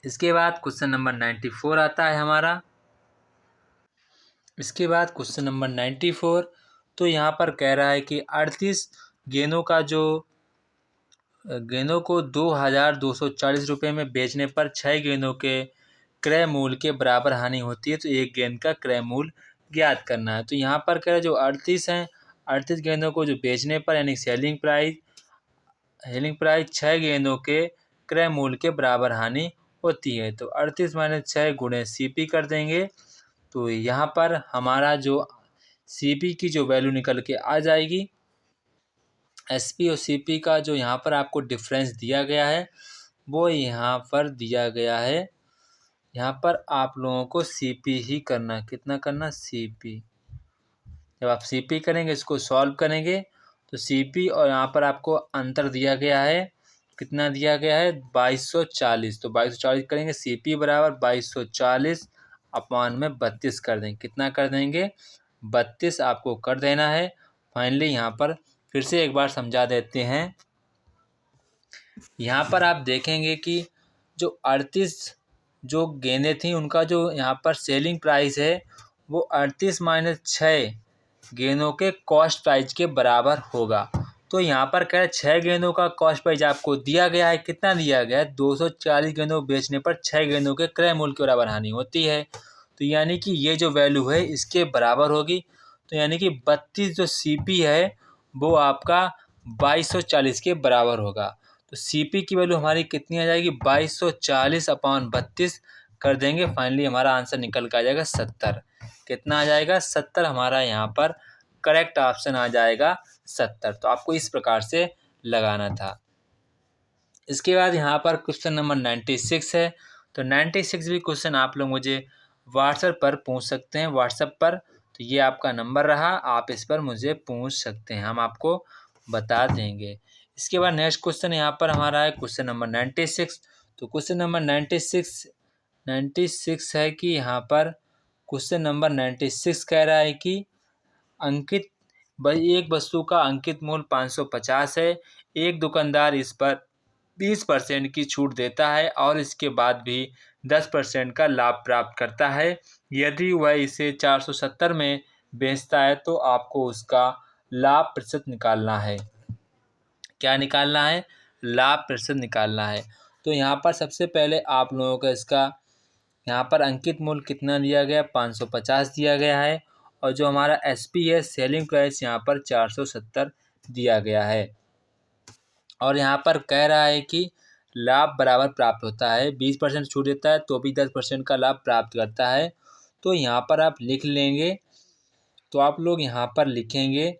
इसके बाद क्वेश्चन नंबर 94 आता है हमारा। इसके बाद क्वेश्चन नंबर 94, तो यहाँ पर कह रहा है कि 38 गेंदों का जो गेंदों को 2240 रुपये में बेचने पर 6 गेंदों के क्रय मूल्य के बराबर हानि होती है, तो एक गेंद का क्रय मूल्य ज्ञात करना है। तो यहाँ पर कह रहे जो 38 हैं, 38 गेंदों को जो बेचने पर यानी सेलिंग प्राइस 6 गेंदों के क्रय मूल्य के बराबर हानि होती है। तो 38 - 6 गुणे CP कर देंगे, तो यहाँ पर हमारा जो CP की जो वैल्यू निकल के आ जाएगी, SP और CP का जो यहाँ पर आपको डिफरेंस दिया गया है वो यहाँ पर दिया गया है। यहाँ पर आप लोगों को CP ही करना, कितना करना, CP। जब आप CP करेंगे, इसको सॉल्व करेंगे, तो CP और यहाँ पर आपको अंतर दिया गया है, कितना दिया गया है, 2240। तो 2240 करेंगे, CP बराबर 2240 अपॉन में 32 कर देंगे, कितना कर देंगे, 32 आपको कर देना है। फाइनली यहाँ पर फिर से एक बार समझा देते हैं। यहाँ पर आप देखेंगे कि जो 38 जो गेंदें थी उनका जो यहाँ पर सेलिंग प्राइस है वो 38 - 6 गेंदों के कॉस्ट प्राइस के बराबर होगा। तो यहाँ पर कह रहे 6 गेंदों का कॉस्ट प्राइस आपको दिया गया है, कितना दिया गया है, 240 गेंदों बेचने पर 6 गेंदों के क्रय मूल्य के बराबर हानि होती है। तो यानी कि ये जो वैल्यू है इसके बराबर होगी। तो यानी कि 32 जो CP है वो आपका 2240 के बराबर होगा। तो CP की वैल्यू हमारी कितनी आ जाएगी, 2240 अपॉन 32 कर देंगे। फाइनली हमारा आंसर निकल के आ जाएगा 70। कितना आ जाएगा, 70 हमारा यहाँ पर करेक्ट ऑप्शन आ जाएगा 70। तो आपको इस प्रकार से लगाना था। इसके बाद यहाँ पर क्वेश्चन नंबर 96 है। तो 96 भी क्वेश्चन आप लोग मुझे व्हाट्सएप पर पूछ सकते हैं, व्हाट्सएप पर। तो ये आपका नंबर रहा, आप इस पर मुझे पूछ सकते हैं, हम आपको बता देंगे। इसके बाद नेक्स्ट क्वेश्चन यहाँ पर हमारा है क्वेश्चन नंबर 96। तो क्वेश्चन नंबर 96 है कि यहाँ पर क्वेश्चन नंबर 96 कह रहा है कि अंकित एक वस्तु का अंकित मूल्य 550 है। एक दुकानदार इस पर 20% की छूट देता है और इसके बाद भी 10% का लाभ प्राप्त करता है। यदि वह इसे 470 में बेचता है तो आपको उसका लाभ प्रतिशत निकालना है। क्या निकालना है, लाभ प्रतिशत निकालना है। तो यहाँ पर सबसे पहले आप लोगों का इसका यहाँ पर अंकित मूल्य कितना दिया गया, 550 दिया गया है, और जो हमारा SP है सेलिंग प्राइस यहाँ पर 470 दिया गया है। और यहाँ पर कह रहा है कि लाभ बराबर प्राप्त होता है, 20% छूट देता है तो भी 10% का लाभ प्राप्त करता है। तो यहाँ पर आप लिख लेंगे, तो आप लोग यहाँ पर लिखेंगे,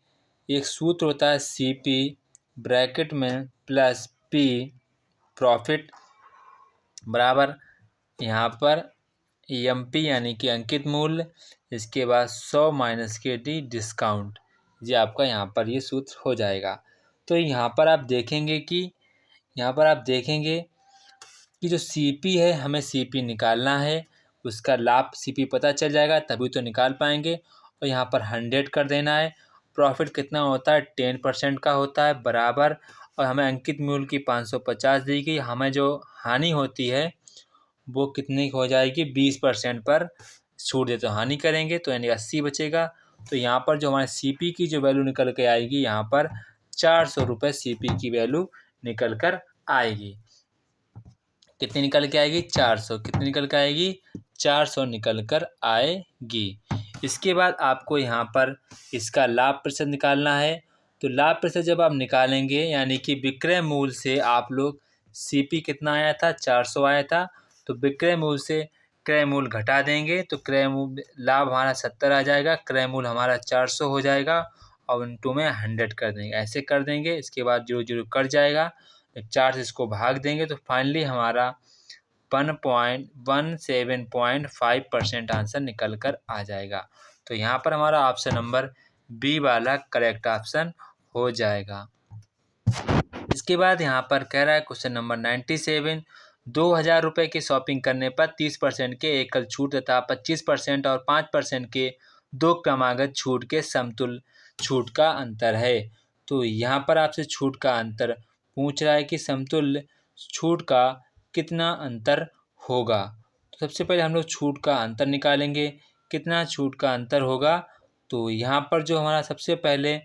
एक सूत्र होता है CP ब्रैकेट में प्लस P प्रॉफिट बराबर यहाँ पर MP यानी कि अंकित मूल्य, इसके बाद 100 - KD डिस्काउंट। ये आपका यहाँ पर ये सूत्र हो जाएगा। तो यहाँ पर आप देखेंगे कि जो CP है हमें CP निकालना है, उसका लाभ CP पता चल जाएगा तभी तो निकाल पाएंगे। और यहाँ पर 100 कर देना है। प्रॉफिट कितना होता है, 10% का होता है बराबर, और हमें अंकित मूल्य की 550 दी गई, हमें जो हानि होती है वो कितनी हो जाएगी, 20% पर छूट दे तो हानि करेंगे तो यानी 80 बचेगा। तो यहाँ पर जो हमारे CP की जो वैल्यू निकल के आएगी, यहाँ पर 400 रुपये CP की वैल्यू निकल कर आएगी। कितनी निकल के आएगी, 400। कितनी निकल के आएगी, 400 निकल कर आएगी। इसके बाद आपको यहाँ पर इसका लाभ प्रतिशत निकालना है। तो लाभ प्रतिशत जब आप निकालेंगे यानी कि विक्रय मूल्य से आप लोग CP कितना आया था, 400 आया था, तो विक्रय मूल्य से क्रय मूल्य घटा देंगे तो क्रय मूल्य लाभ हमारा 70 आ जाएगा, क्रय मूल्य हमारा 400 हो जाएगा, और इनटू में 100 कर देंगे, ऐसे कर देंगे। इसके बाद 0 कट जाएगा, 4 से इसको भाग देंगे तो फाइनली हमारा 17.5% आंसर निकल कर आ जाएगा। तो यहाँ पर हमारा ऑप्शन नंबर B वाला करेक्ट ऑप्शन हो जाएगा। इसके बाद यहाँ पर कह रहा है क्वेश्चन नंबर 97, 2000 रुपये की शॉपिंग करने पर 30% के एकल छूट तथा 25% और 5% के दो क्रमागत छूट के समतुल्य छूट का अंतर है। तो यहाँ पर आपसे छूट का अंतर पूछ रहा है कि समतुल्य छूट का कितना अंतर होगा। तो सबसे पहले हम लोग छूट का अंतर निकालेंगे। कितना छूट का अंतर होगा? तो यहाँ पर जो हमारा सबसे पहले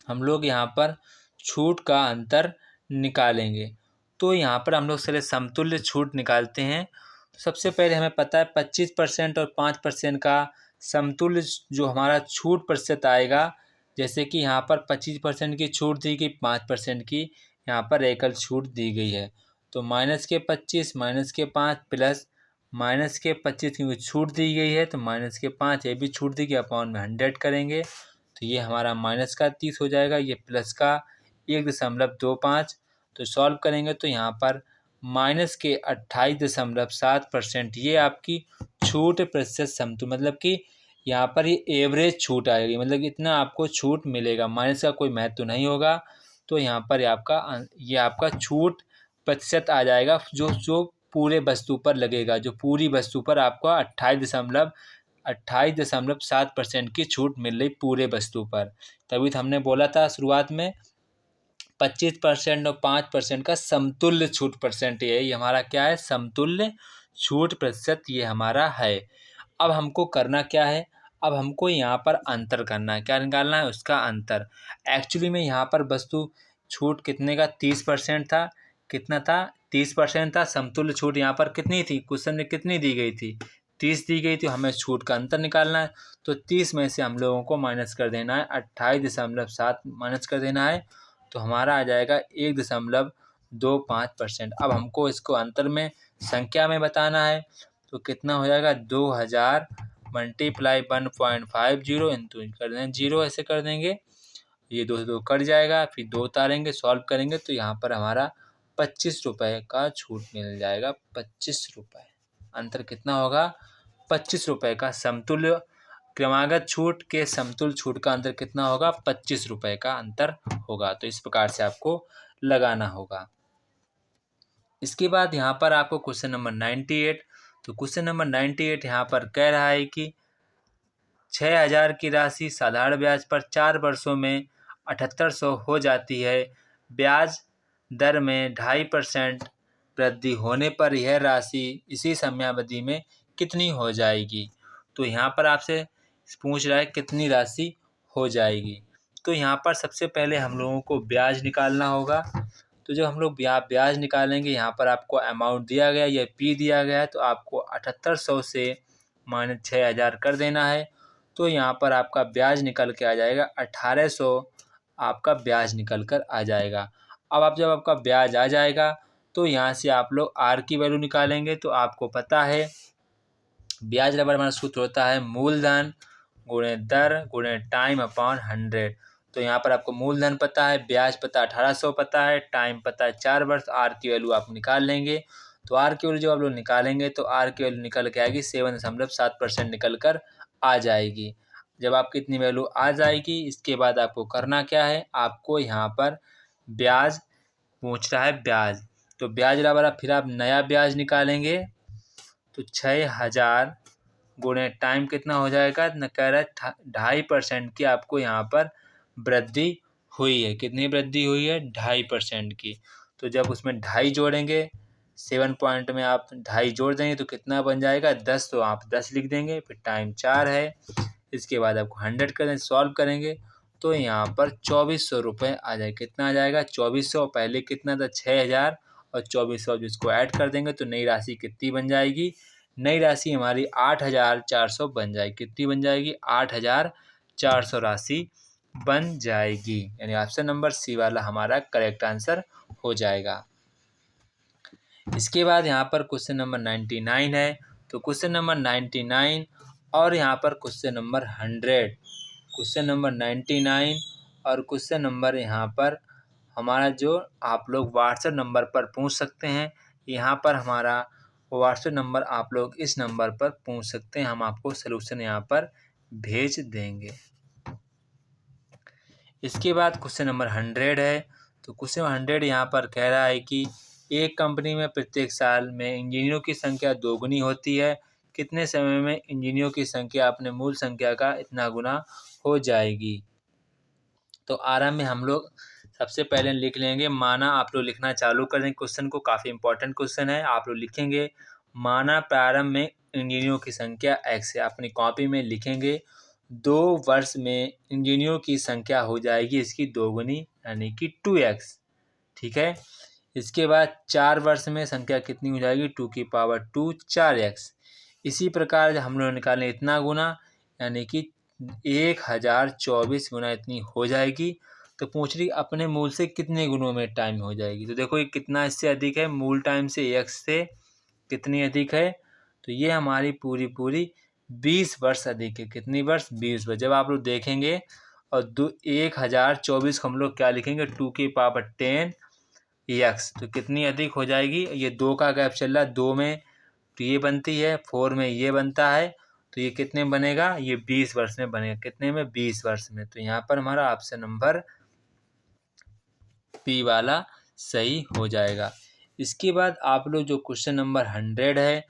हम लोग यहाँ पर छूट का अंतर निकालेंगे। तो यहाँ पर हम लोग पहले समतुल्य छूट निकालते हैं। तो सबसे पहले हमें पता है 25% और 5% का समतुल्य जो हमारा छूट प्रतिशत आएगा, जैसे कि यहाँ पर 25% की छूट दी गई, 5% की यहाँ पर एकल छूट दी गई है। तो -25 -5 प्लस -25 क्योंकि छूट दी गई है तो -5 ये भी छूट दी गई, अपॉन में 100 करेंगे तो ये हमारा -30 हो जाएगा, ये प्लस का 1.25। तो सॉल्व करेंगे तो यहाँ पर -28.7% ये आपकी छूट प्रतिशत समतुल्य, मतलब कि यहाँ पर ये एवरेज छूट आएगी, मतलब इतना आपको छूट मिलेगा, माइनस का कोई महत्व नहीं होगा। तो यहाँ पर ये आपका छूट प्रतिशत आ जाएगा जो पूरे वस्तु पर लगेगा, जो पूरी वस्तु पर आपको 28.7% की छूट मिल रही पूरे वस्तु पर। तभी तो हमने बोला था शुरुआत में 25% और 5% का समतुल्य छूट परसेंट, ये हमारा क्या है? समतुल्य छूट प्रतिशत ये हमारा है। अब हमको करना क्या है? अब हमको यहाँ पर अंतर करना है। क्या निकालना है? उसका अंतर। एक्चुअली में यहाँ पर वस्तु छूट कितने का 30% था। कितना था? 30% था। समतुल्य छूट यहाँ पर कितनी थी? क्वेश्चन में कितनी दी गई थी? 30 दी गई थी। हमें छूट का अंतर निकालना है। तो 30 में से हम लोगों को माइनस कर देना है, 28.7 माइनस कर देना है, तो हमारा आ जाएगा 1.25%। अब हमको इसको अंतर में संख्या में बताना है। तो कितना हो जाएगा? 2000 मल्टीप्लाई 1.50 इंटू कर देंगे 0, ऐसे कर देंगे, ये 2 से 2 कट जाएगा, फिर 2 उतारेंगे, सॉल्व करेंगे तो यहाँ पर हमारा 25 रुपये का छूट मिल जाएगा। 25 रुपये अंतर कितना होगा? 25 रुपये का समतुल्य क्रमागत छूट के समतुल्य छूट का अंतर कितना होगा? 25 रुपये का अंतर होगा। तो इस प्रकार से आपको लगाना होगा। इसके बाद यहाँ पर आपको क्वेश्चन नंबर 98, तो क्वेश्चन नंबर 98 यहाँ पर कह रहा है कि 6000 की राशि साधारण ब्याज पर 4 वर्षों में 7800 हो जाती है। ब्याज दर में 2.5% वृद्धि होने पर यह राशि इसी समयावधि में कितनी हो जाएगी? तो यहाँ पर आपसे पूछ रहा है कितनी राशि हो जाएगी। तो यहाँ पर सबसे पहले हम लोगों को ब्याज निकालना होगा। तो जब हम लोग ब्याज निकालेंगे, यहाँ पर आपको अमाउंट दिया गया, ये P दिया गया है, तो आपको 7800 से -6000 कर देना है। तो यहाँ पर आपका ब्याज निकल के आ जाएगा 1800, आपका ब्याज निकल कर आ जाएगा। अब जब आपका ब्याज आ जाएगा तो यहाँ से आप लोग R की वैल्यू निकालेंगे। तो आपको पता है ब्याज रबर हमारा सूत्र होता है मूलधन गुणे दर गुणे टाइम अपॉन 100। तो यहाँ पर आपको मूलधन पता है, ब्याज पता 1800 पता है, टाइम पता है 4 वर्ष, R की वैल्यू आप निकाल लेंगे। तो R की वैल्यू जब आप लोग निकालेंगे तो R की वैल्यू निकल के आएगी 7.7% निकल कर आ जाएगी। जब आपकी इतनी वैल्यू आ जाएगी, इसके बाद आपको करना क्या है? आपको यहाँ पर ब्याज पूछ रहा है, ब्याज, तो ब्याज बराबर फिर आप नया ब्याज निकालेंगे। तो 6000 गुणे टाइम कितना हो जाएगा? न कह रहा है 2.5% की आपको यहाँ पर वृद्धि हुई है। कितनी वृद्धि हुई है? 2.5% की। तो जब उसमें 2.5 जोड़ेंगे, 7 पॉइंट में आप 2.5 जोड़ देंगे तो कितना बन जाएगा? 10। तो आप 10 लिख देंगे, फिर टाइम 4 है। इसके बाद आपको 100 करें, सॉल्व करेंगे तो यहाँ पर 2400 रुपये आ जाएगा। कितना आ जाएगा? 2400। पहले कितना था? 6000 और 2400, जिसको ऐड कर देंगे तो नई राशि कितनी बन जाएगी? नई राशि हमारी 8400 बन जाएगी। कितनी बन जाएगी? 8400 राशि बन जाएगी। यानी ऑप्शन नंबर सी वाला हमारा करेक्ट आंसर हो जाएगा। इसके बाद यहाँ पर क्वेश्चन नंबर 99 है। तो क्वेश्चन नंबर 99 और यहाँ पर क्वेश्चन नंबर 100, क्वेश्चन नंबर 99 और क्वेश्चन नंबर यहाँ पर हमारा जो आप लोग व्हाट्सएप नंबर पर पूछ सकते हैं। यहाँ पर हमारा व्हाट्सएप नंबर आप लोग इस नंबर पर पूछ सकते हैं, हम आपको सलूशन यहाँ पर भेज देंगे। इसके बाद क्वेश्चन नंबर 100 है। तो क्वेश्चन 100 यहाँ पर कह रहा है कि एक कंपनी में प्रत्येक साल में इंजीनियरों की संख्या 2 गुनी होती है। कितने समय में इंजीनियरों की संख्या अपने मूल संख्या का इतना गुना हो जाएगी? तो आरंभ में हम लोग सबसे पहले लिख लेंगे माना, आप लोग लिखना चालू कर देंगे क्वेश्चन को, काफ़ी इंपॉर्टेंट क्वेश्चन है। आप लोग लिखेंगे माना प्रारंभ में इंजीनियरों की संख्या x है, अपनी कॉपी में लिखेंगे 2 वर्ष में इंजीनियरों की संख्या हो जाएगी इसकी दोगुनी यानी कि 2x, ठीक है। इसके बाद 4 वर्ष में संख्या कितनी हो जाएगी 2 की पावर 2 4x। इसी प्रकार हम लोग निकालें इतना गुना यानी कि 1024 गुना इतनी हो जाएगी। तो पूछ रही अपने मूल से कितने गुणों में टाइम हो जाएगी। तो देखो ये कितना इससे अधिक है, मूल टाइम से x से कितनी अधिक है, तो ये हमारी पूरी 20 वर्ष अधिक है। कितनी वर्ष 20 वर्ष। जब आप लोग देखेंगे और 1024 हम लोग क्या लिखेंगे 2 की पावर 10 x, तो कितनी अधिक हो जाएगी। ये 2 का गैप चल रहा है, 2 में तो ये बनती है, 4 में ये बनता है, तो ये कितने में बनेगा, ये 20 वर्ष में बनेगा। कितने में 20 वर्ष में। तो यहाँ पर हमारा ऑप्शन नंबर पी वाला सही हो जाएगा। इसके बाद आप लोग जो क्वेश्चन नंबर 100 है,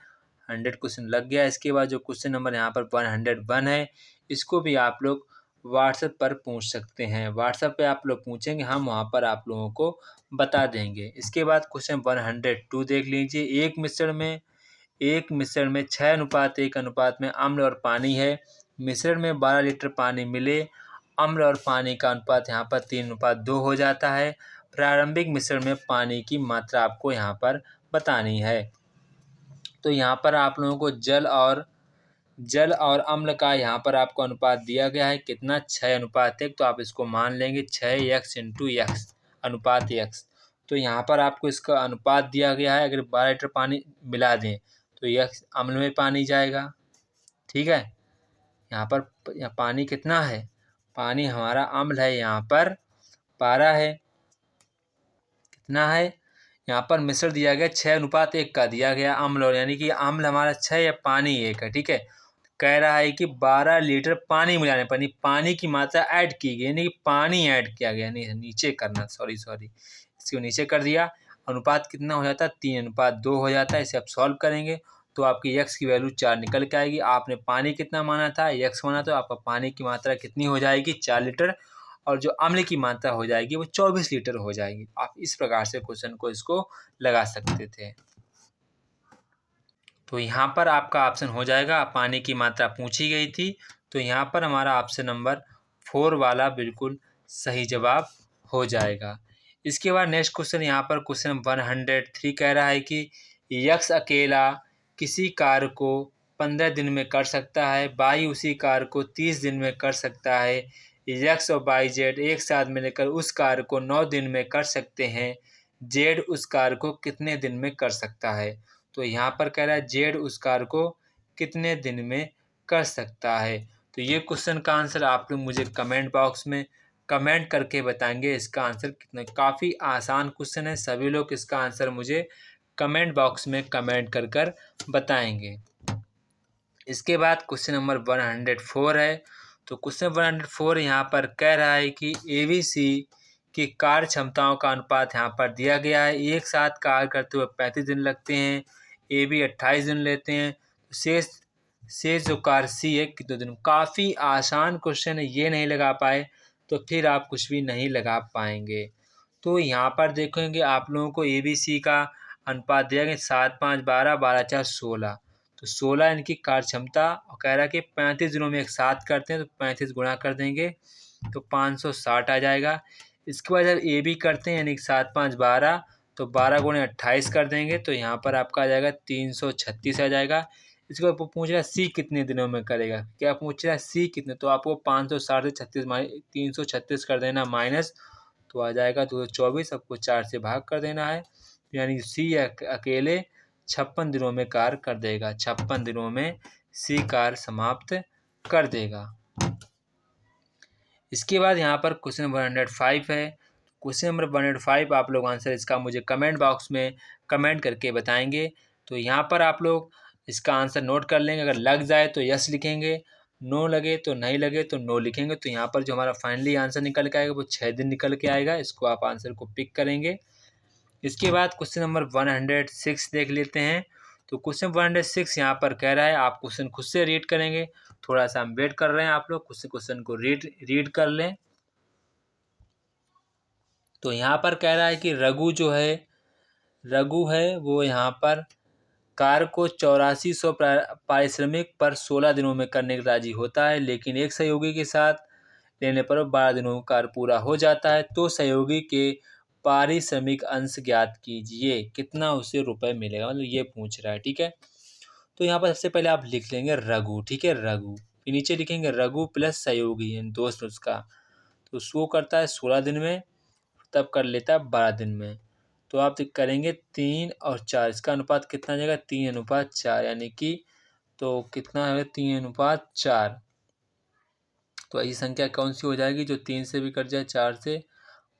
100 क्वेश्चन लग गया। इसके बाद जो क्वेश्चन नंबर यहाँ पर 101 है, इसको भी आप लोग व्हाट्सएप पर पूछ सकते हैं। व्हाट्सएप पे आप लोग पूछेंगे, हम वहाँ पर आप लोगों को बता देंगे। इसके बाद क्वेश्चन 102 देख लीजिए। एक मिश्रण में 6:1 अनुपात में अम्ल और पानी है। मिश्रण में 12 लीटर पानी मिले, अम्ल और पानी का अनुपात यहाँ पर 3:2 हो जाता है। प्रारंभिक मिश्रण में पानी की मात्रा आपको यहाँ पर बतानी है। तो यहाँ पर आप लोगों को जल और अम्ल का यहाँ पर आपको अनुपात दिया गया है कितना 6:1। तो आप इसको मान लेंगे 6x × x अनुपात x। तो यहाँ पर आपको इसका अनुपात दिया गया है। अगर 12 लीटर पानी मिला दें तो x अम्ल में पानी जाएगा, ठीक है। यहाँ पर पानी कितना है, पानी हमारा अम्ल है, यहाँ पर 12 है। कितना है यहाँ पर मिश्रण दिया गया 6:1 का दिया गया अम्ल, और यानी कि अम्ल हमारा 6 या पानी 1 है, ठीक है। कह रहा है कि 12 लीटर पानी मिलाने पर पानी की मात्रा ऐड की गई, यानी कि पानी ऐड किया गया, नहीं नीचे करना, सॉरी इसको नीचे कर दिया। अनुपात कितना हो जाता है 3:2 हो जाता है। इसे आप सॉल्व करेंगे तो आपकी x की वैल्यू 4 निकल के आएगी। आपने पानी कितना माना था, x माना, तो आपका पानी की मात्रा कितनी हो जाएगी 4 लीटर, और जो अम्ल की मात्रा हो जाएगी वो 24 लीटर हो जाएगी। आप इस प्रकार से क्वेश्चन को इसको लगा सकते थे। तो यहाँ पर आपका ऑप्शन हो जाएगा, पानी की मात्रा पूछी गई थी, तो यहाँ पर हमारा ऑप्शन नंबर 4 वाला बिल्कुल सही जवाब हो जाएगा। इसके बाद नेक्स्ट क्वेश्चन यहाँ पर क्वेश्चन 103 कह रहा है कि यक्स अकेला किसी कार्य को 15 दिन में कर सकता है, बाई उसी कार्य को 30 दिन में कर सकता है। यक्स और बाई जेड एक साथ मिलकर उस कार्य को 9 दिन में कर सकते हैं। जेड उस कार्य को कितने दिन में कर सकता है। तो यहाँ पर कह रहा है जेड उस कार्य को कितने दिन में कर सकता है। तो ये क्वेश्चन का आंसर आप लोग मुझे कमेंट बॉक्स में कमेंट करके बताएंगे इसका आंसर कितना। काफ़ी आसान क्वेश्चन है, सभी लोग इसका आंसर मुझे कमेंट बॉक्स में कमेंट कर बताएंगे। इसके बाद क्वेश्चन नंबर 104 है। तो क्वेश्चन 104 यहाँ पर कह रहा है कि ABC की कार्य क्षमताओं का अनुपात यहाँ पर दिया गया है। एक साथ कार्य करते हुए 35 दिन लगते हैं, AB 28 दिन लेते हैं। शेष जो कार्य C है कितने दिन। काफ़ी आसान क्वेश्चन है, ये नहीं लगा पाए तो फिर आप कुछ भी नहीं लगा पाएंगे। तो यहाँ पर देखेंगे आप लोगों को ABC का अनुपात दिया गया 7 5 12 12 4 16। तो 16 इनकी कार्य क्षमता, और कह रहा है कि 35 दिनों में एक साथ करते हैं, तो 35 गुणा कर देंगे तो 560 आ जाएगा। इसके बाद जब AB करते हैं यानी 7 5 12, तो 12 गुणे 28 कर देंगे तो यहाँ पर आपका आ जाएगा 336 आ जाएगा। इसके बाद पूछ रहा है C कितने दिनों में करेगा। क्या पूछ रहा है C कितने, तो आपको 560 से 336 कर देना माइनस, तो आ जाएगा 224। आपको 4 से भाग कर देना है, यानी C अकेले 56 दिनों में कार्य कर देगा। 56 दिनों में C कार्य समाप्त कर देगा। इसके बाद यहाँ पर क्वेश्चन नंबर 105 है। क्वेश्चन नंबर 105 आप लोग आंसर इसका मुझे कमेंट बॉक्स में कमेंट करके बताएंगे। तो यहाँ पर आप लोग इसका आंसर नोट कर लेंगे। अगर लग जाए तो यस लिखेंगे, नो लगे तो नहीं लगे तो नो लिखेंगे। तो यहाँ पर जो हमारा फाइनली आंसर निकल के आएगा वो 6 दिन निकल के आएगा। इसको आप आंसर को पिक करेंगे। इसके बाद क्वेश्चन नंबर 106 देख लेते हैं। तो क्वेश्चन 106 यहाँ पर कह रहा है, आप क्वेश्चन खुद से रीड करेंगे। थोड़ा सा हम वेट कर रहे हैं, आप लोग क्वेश्चन को रीड कर लें। तो यहाँ पर कह रहा है कि रघु है वो यहाँ पर कार्य को 8400 पारिश्रमिक पर 16 दिनों में करने के राजी होता है, लेकिन एक सहयोगी के साथ लेने पर 12 दिनों में कार्य पूरा हो जाता है। तो सहयोगी के पारिश्रमिक अंश ज्ञात कीजिए, कितना उसे रुपए मिलेगा, मतलब ये पूछ रहा है। ठीक है, तो यहाँ पर सबसे पहले आप लिख लेंगे रघु। ठीक है, रघु, फिर नीचे लिखेंगे रघु प्लस सहयोगी यानी दोस्त उसका, तो शो करता है 16 दिन में, तब कर लेता है 12 दिन में। तो आप करेंगे 3 और 4, इसका अनुपात कितना आ जाएगा 3:4, यानी कि तो कितना है 3:4। तो ऐसी संख्या कौन सी हो जाएगी जो 3 से भी कट जाए, 4 से,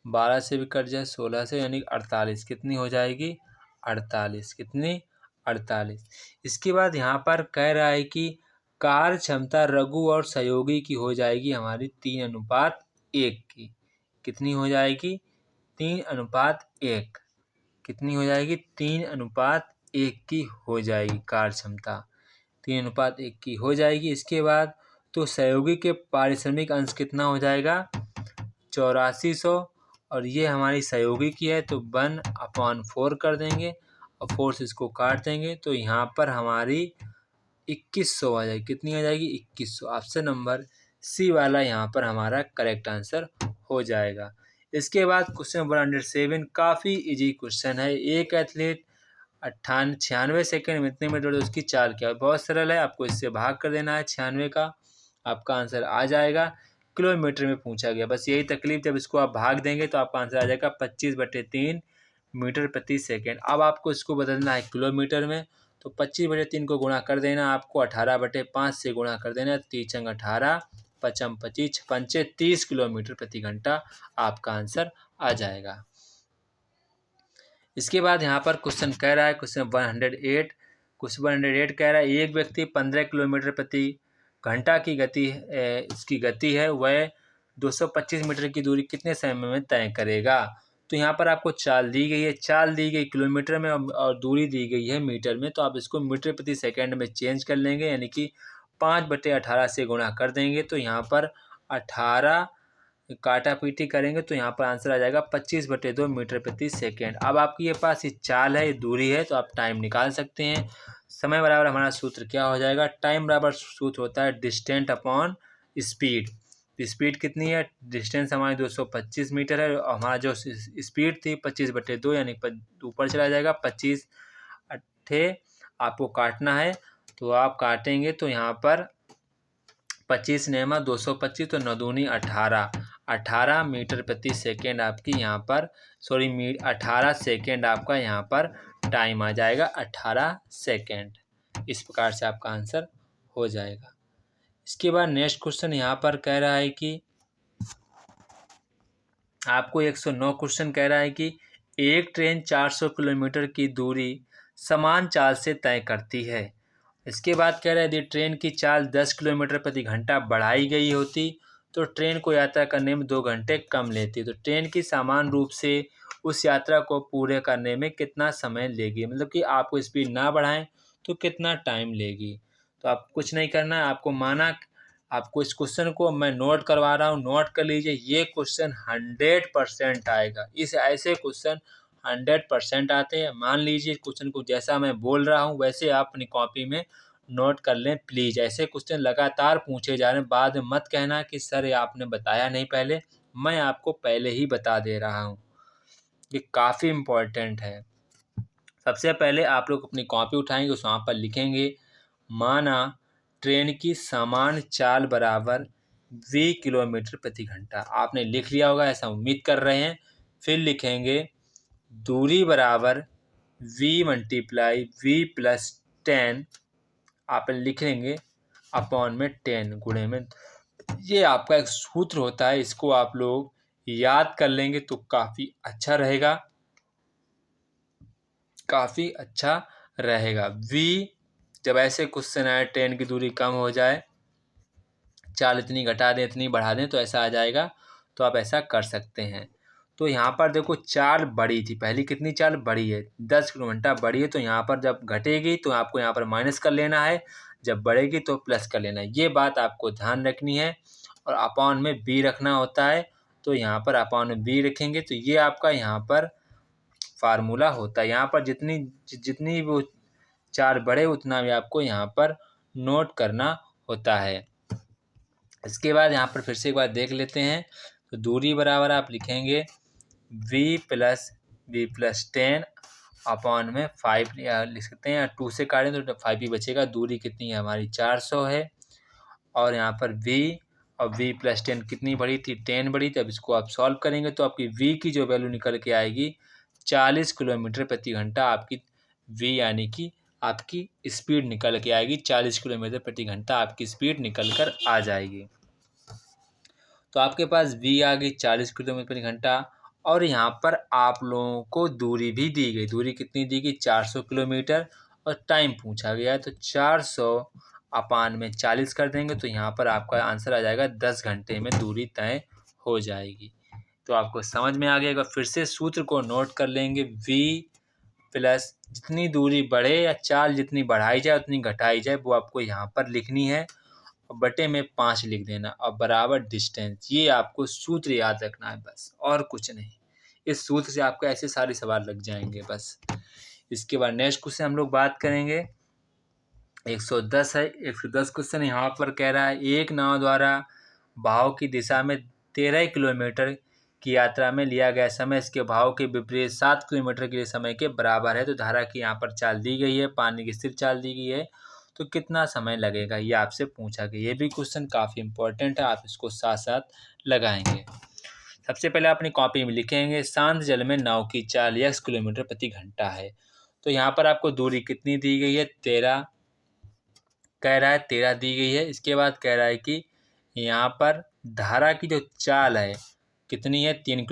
12 से भी कट जाए, 16 से, यानी 48। कितनी हो जाएगी 48। कितनी 48। इसके बाद यहाँ पर कह रहा है कि कार्य क्षमता रघु और सहयोगी की हो जाएगी हमारी 3:1 की। कितनी हो जाएगी 3:1। कितनी हो जाएगी 3:1 की हो जाएगी कार्य क्षमता, 3:1 की हो जाएगी। इसके बाद तो सहयोगी के पारिश्रमिक अंश कितना हो जाएगा 8400, और ये हमारी सहयोगी की है तो 1/4 कर देंगे और 4 से इसको काट देंगे, तो यहाँ पर हमारी 2100 आ जाएगी। कितनी आ जाएगी 2100। ऑप्शन नंबर सी वाला यहाँ पर हमारा करेक्ट आंसर हो जाएगा। इसके बाद क्वेश्चन 107 काफ़ी इजी क्वेश्चन है। एक एथलीट 96 सेकेंड में इतने मीटर दौड़े, उसकी चाल क्या है। बहुत सरल है, आपको इससे भाग कर देना है 96 का, आपका आंसर आ जाएगा। किलोमीटर में पूछा गया, बस यही तकलीफ, जब इसको आप भाग देंगे तो आपका आंसर आ जाएगा 25/3 मीटर प्रति सेकेंड। अब आपको इसको बदलना है किलोमीटर में, तो 25/3 को गुणा कर देना, आपको 18/5 से गुणा कर देना, 3 18, 5 25, 5 30 किलोमीटर प्रति घंटा आपका आंसर आ जाएगा। इसके बाद यहाँ पर क्वेश्चन कह रहा है, क्वेश्चन 108 कह रहा है एक व्यक्ति 15 किलोमीटर प्रति घंटा की गति इसकी गति है, वह 225 मीटर की दूरी कितने समय में तय करेगा। तो यहाँ पर आपको चाल दी गई है, चाल दी गई किलोमीटर में और दूरी दी गई है मीटर में, तो आप इसको मीटर प्रति सेकंड में चेंज कर लेंगे, यानी कि 5/18 से गुणा कर देंगे। तो यहाँ पर 18 काटा पीटी करेंगे तो यहाँ पर आंसर आ जाएगा 25/2 मीटर प्रति सेकेंड। अब आपके ये पास ये चाल है, ये दूरी है, तो आप टाइम निकाल सकते हैं। समय बराबर हमारा सूत्र क्या हो जाएगा, टाइम बराबर सूत्र होता है डिस्टेंस अपॉन स्पीड। स्पीड कितनी है, डिस्टेंस हमारी 225 मीटर है और हमारा जो स्पीड थी 25/2, यानी ऊपर चला जाएगा 25 अट्ठे। आपको काटना है तो आप काटेंगे तो यहाँ पर 25 नेमा 225, तो 9 दूनी 18 मीटर प्रति सेकेंड आपकी यहाँ पर 18 सेकेंड आपका यहाँ पर टाइम आ जाएगा, 18 सेकेंड। इस प्रकार से आपका आंसर हो जाएगा। इसके बाद नेक्स्ट क्वेश्चन यहाँ पर कह रहा है कि आपको 109 क्वेश्चन कह रहा है कि एक ट्रेन 400 किलोमीटर की दूरी समान चाल से तय करती है। इसके बाद कह रहा है यदि ट्रेन की चाल 10 किलोमीटर प्रति घंटा बढ़ाई गई होती तो ट्रेन को यात्रा करने में 2 घंटे कम लेती। तो ट्रेन की समान रूप से उस यात्रा को पूरे करने में कितना समय लेगी, मतलब कि आपको स्पीड ना बढ़ाएं तो कितना टाइम लेगी। तो आप कुछ नहीं करना है, आपको इस क्वेश्चन को मैं नोट करवा रहा हूँ, नोट कर लीजिए। ये क्वेश्चन 100% आएगा, इस ऐसे क्वेश्चन 100% आते हैं। मान लीजिए क्वेश्चन को जैसा मैं बोल रहा हूँ वैसे आप अपनी कॉपी में नोट कर लें प्लीज़। ऐसे क्वेश्चन लगातार पूछे जा रहे हैं, बाद में मत कहना कि सर ये आपने बताया नहीं पहले, मैं आपको पहले ही बता दे रहा हूँ। ये काफ़ी इम्पोर्टेंट है। सबसे पहले आप लोग अपनी कॉपी उठाएंगे, उस वहाँ पर लिखेंगे माना ट्रेन की समान चाल बराबर v किलोमीटर प्रति घंटा। आपने लिख लिया होगा ऐसा उम्मीद कर रहे हैं। फिर लिखेंगे दूरी बराबर v × v+10 आप लिख लेंगे अपॉन में 10 गुणे में। ये आपका एक सूत्र होता है, इसको आप लोग याद कर लेंगे तो काफ़ी अच्छा रहेगा, काफ़ी अच्छा रहेगा। v जब ऐसे क्वेश्चन आए ट्रेन की दूरी कम हो जाए, चाल इतनी घटा दें इतनी बढ़ा दें तो ऐसा आ जाएगा, तो आप ऐसा कर सकते हैं। तो यहाँ पर देखो चाल बड़ी थी, पहली कितनी चाल बड़ी है 10 किलोमीटर बड़ी है, तो यहाँ पर जब घटेगी तो आपको यहाँ पर माइनस कर लेना है, जब बढ़ेगी तो प्लस कर लेना है। ये बात आपको ध्यान रखनी है और अपॉन में बी रखना होता है तो यहाँ पर अपॉन बी रखेंगे। तो ये आपका यहाँ पर फार्मूला होता है। यहाँ पर जितनी वो चार बढ़े उतना भी आपको यहाँ पर नोट करना होता है। इसके बाद यहाँ पर फिर से एक बार देख लेते हैं। तो दूरी बराबर आप लिखेंगे v+v+10 अपॉन में 5 लिख सकते हैं, या 2 से काटें तो 5 ही बचेगा। दूरी कितनी है हमारी 400 है, और यहाँ पर v और v+10 कितनी बढ़ी थी 10 बढ़ी थी। अब इसको आप सॉल्व करेंगे तो आपकी v की जो वैल्यू निकल के आएगी 40 किलोमीटर प्रति घंटा। आपकी v यानी कि आपकी स्पीड निकल के आएगी 40 किलोमीटर प्रति घंटा आपकी स्पीड निकल कर आ जाएगी। तो आपके पास v आ गई 40 किलोमीटर प्रति घंटा, और यहाँ पर आप लोगों को दूरी भी दी गई। दूरी कितनी दी गई 400 किलोमीटर, और टाइम पूछा गया है तो 400 अपान में 40 कर देंगे तो यहाँ पर आपका आंसर आ जाएगा 10 घंटे में दूरी तय हो जाएगी। तो आपको समझ में आ गया। फिर से सूत्र को नोट कर लेंगे। v प्लस जितनी दूरी बढ़े या चाल जितनी बढ़ाई जाए उतनी घटाई जाए वो आपको यहाँ पर लिखनी है, और बटे में 5 लिख देना, और बराबर डिस्टेंस। ये आपको सूत्र याद रखना है बस, और कुछ नहीं। इस सूत्र से आपको ऐसे सारे सवाल लग जाएंगे बस। इसके बाद नेक्स्ट क्वेश्चन हम लोग बात करेंगे 110 है। 110 क्वेश्चन यहाँ पर कह रहा है एक नाव द्वारा बहाव की दिशा में 13 किलोमीटर की यात्रा में लिया गया समय इसके बहाव के विपरीत 7 किलोमीटर के लिए समय के बराबर है। तो धारा की यहाँ पर चाल दी गई है, पानी की स्थिर चाल दी गई है, तो कितना समय लगेगा ये आपसे पूछा गया। ये भी क्वेश्चन काफ़ी इंपॉर्टेंट है, आप इसको साथ साथ लगाएंगे। सबसे पहले अपनी कॉपी में लिखेंगे शांत जल में नाव की चाल x किलोमीटर प्रति घंटा है। तो यहाँ पर आपको दूरी कितनी दी गई है 13 कह रहा है, 13 दी गई है। इसके बाद कह रहा है कि यहाँ पर धारा की जो चाल है कितनी है 3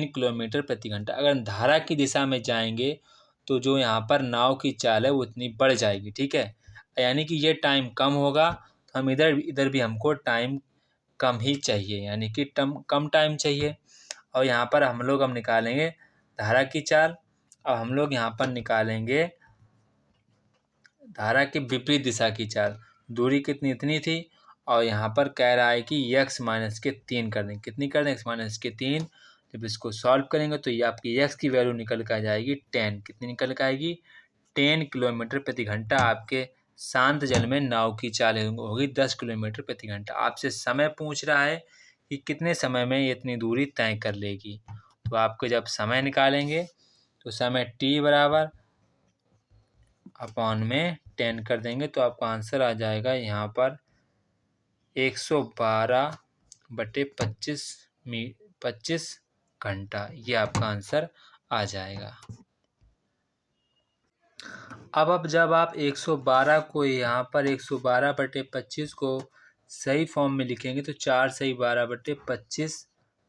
किलोमीटर प्रति घंटा। अगर धारा की दिशा में जाएंगे तो जो यहाँ पर नाव की चाल है वो इतनी बढ़ जाएगी, ठीक है। यानी कि ये टाइम कम होगा, तो हम इधर भी हमको टाइम कम ही चाहिए, यानी कि कम टाइम चाहिए। और यहाँ पर हम लोग निकालेंगे धारा की चाल, और हम लोग यहाँ पर निकालेंगे धारा के विपरीत दिशा की चाल। दूरी कितनी इतनी थी, और यहाँ पर कह रहा है कि x-3 कर दें। कितनी कर दें x-3। जब इसको सॉल्व करेंगे तो ये आपकी x की वैल्यू निकल कर आ जाएगी 10। कितनी निकल कर आएगी 10 किलोमीटर प्रति घंटा। आपके शांत जल में नाव की चाल होगी 10 किलोमीटर प्रति घंटा। आपसे समय पूछ रहा है कि कितने समय में ये इतनी दूरी तय कर लेगी। तो आपको जब समय निकालेंगे तो समय t बराबर अपॉन में 10 कर देंगे तो आपका आंसर आ जाएगा यहाँ पर 112/25 घंटा। ये आपका आंसर आ जाएगा। अब जब आप 112 को यहाँ पर 112/25 को सही फॉर्म में लिखेंगे तो 4 सही 12/25,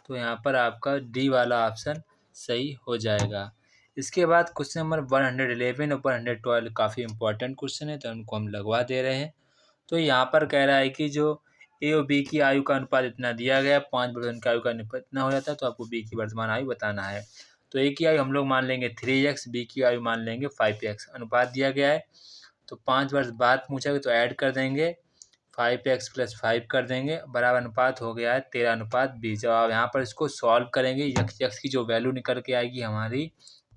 तो यहाँ पर आपका डी वाला ऑप्शन सही हो जाएगा। इसके बाद क्वेश्चन नंबर 111 और 112 काफ़ी इंपॉर्टेंट क्वेश्चन है, तो उनको हम लगवा दे रहे हैं। तो यहाँ पर कह रहा है कि जो ए और बी की आयु का अनुपात इतना दिया गया, 5 वर्ष की आयु का अनुपात इतना हो जाता है, तो आपको बी की वर्तमान आयु बताना है। तो ए की आयु हम लोग मान लेंगे 3x, बी की आयु मान लेंगे 5x। अनुपात दिया गया है तो 5 वर्ष बाद पूछा तो ऐड कर देंगे 5x + 5 कर देंगे, बराबर अनुपात हो गया है 13:20। जब आप यहाँ पर इसको सॉल्व करेंगे x की जो वैल्यू निकल के आएगी हमारी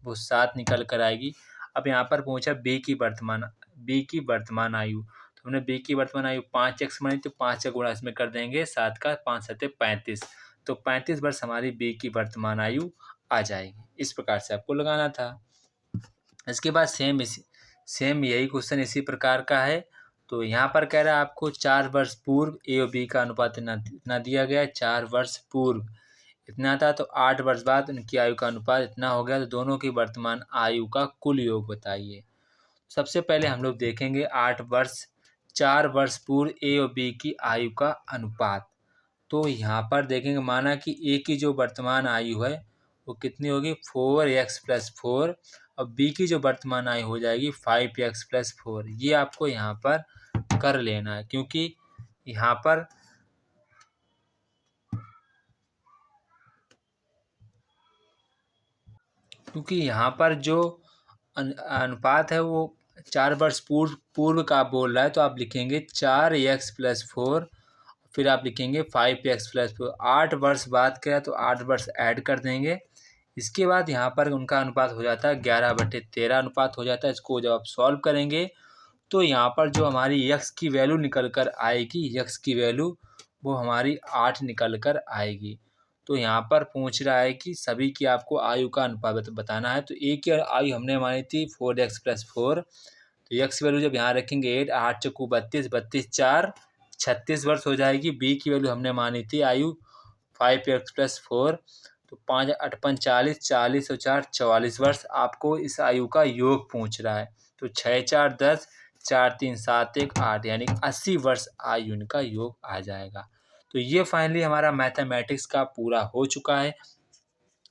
वो 7 निकल कर आएगी। अब यहाँ पर पूछा बी की वर्तमान आयु, तो हमने बी की वर्तमान आयु 5x मानी, तो 5 का गुणा इसमें कर देंगे 7 का, 5 7 35, तो 35 वर्ष हमारी बी की वर्तमान आयु आ जाएगी। इस प्रकार से आपको लगाना था। इसके बाद सेम यही क्वेश्चन इसी प्रकार का है। तो यहाँ पर कह रहा है आपको 4 वर्ष पूर्व ए और बी का अनुपात इतना दिया गया है। 4 वर्ष पूर्व इतना था, तो 8 वर्ष बाद उनकी आयु का अनुपात इतना हो गया, तो दोनों की वर्तमान आयु का कुल योग बताइए। सबसे पहले हम लोग देखेंगे 4 वर्ष पूर्व ए और बी की आयु का अनुपात। तो यहाँ पर देखेंगे माना कि ए की जो वर्तमान आयु है वो कितनी होगी 4x + 4, और बी की जो वर्तमान आयु हो जाएगी 5x + 4। ये आपको यहाँ पर कर लेना है, क्योंकि यहाँ पर जो अनुपात है वो 4 वर्ष पूर्व का बोल रहा है, तो आप लिखेंगे 4x + 4, फिर आप लिखेंगे 5x प्लस 4। 8 वर्ष बात करें तो 8 वर्ष ऐड कर देंगे। इसके बाद यहाँ पर उनका अनुपात हो जाता है 11/13 अनुपात हो जाता है। इसको जब आप सॉल्व करेंगे तो यहाँ पर जो हमारी x की वैल्यू निकल कर आएगी, x की वैल्यू वो हमारी 8 निकल कर आएगी। तो यहाँ पर पूछ रहा है कि सभी की आपको आयु का अनुपात बताना है। तो ए की आयु हमने मानी थी 4x प्लस 4। तो x वैल्यू जब यहाँ रखेंगे 8, 8 चौकू 32, 32 4 36 वर्ष हो जाएगी। बी की वैल्यू हमने मानी थी आयु 5x प्लस 4। तो 5 8 5 40, 40 और 4 44 वर्ष आपको इस आयु का योग पूछ रहा है। तो 6 4 10, 4 3 7 1 8 यानी 80 वर्ष आयु इनका योग आ जाएगा। तो ये फाइनली हमारा मैथमेटिक्स का पूरा हो चुका है।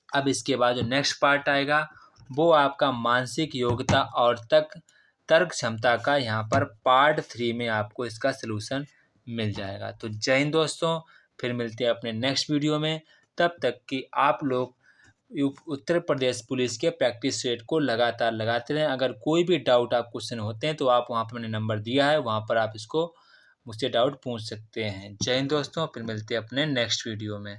अब इसके बाद जो नेक्स्ट पार्ट आएगा वो आपका मानसिक योग्यता और तर्क क्षमता का यहाँ पर पार्ट 3 में आपको इसका सलूशन मिल जाएगा। तो जय हिंद दोस्तों, फिर मिलते हैं अपने नेक्स्ट वीडियो में। तब तक कि आप लोग उत्तर प्रदेश पुलिस के प्रैक्टिस सेट को लगातार लगाते रहें। अगर कोई भी डाउट आप क्वेश्चन होते हैं तो आप वहाँ पर मैंने नंबर दिया है, वहाँ पर आप इसको मुझसे डाउट पूछ सकते हैं। जय हिंद दोस्तों, फिर मिलते हैं अपने नेक्स्ट वीडियो में।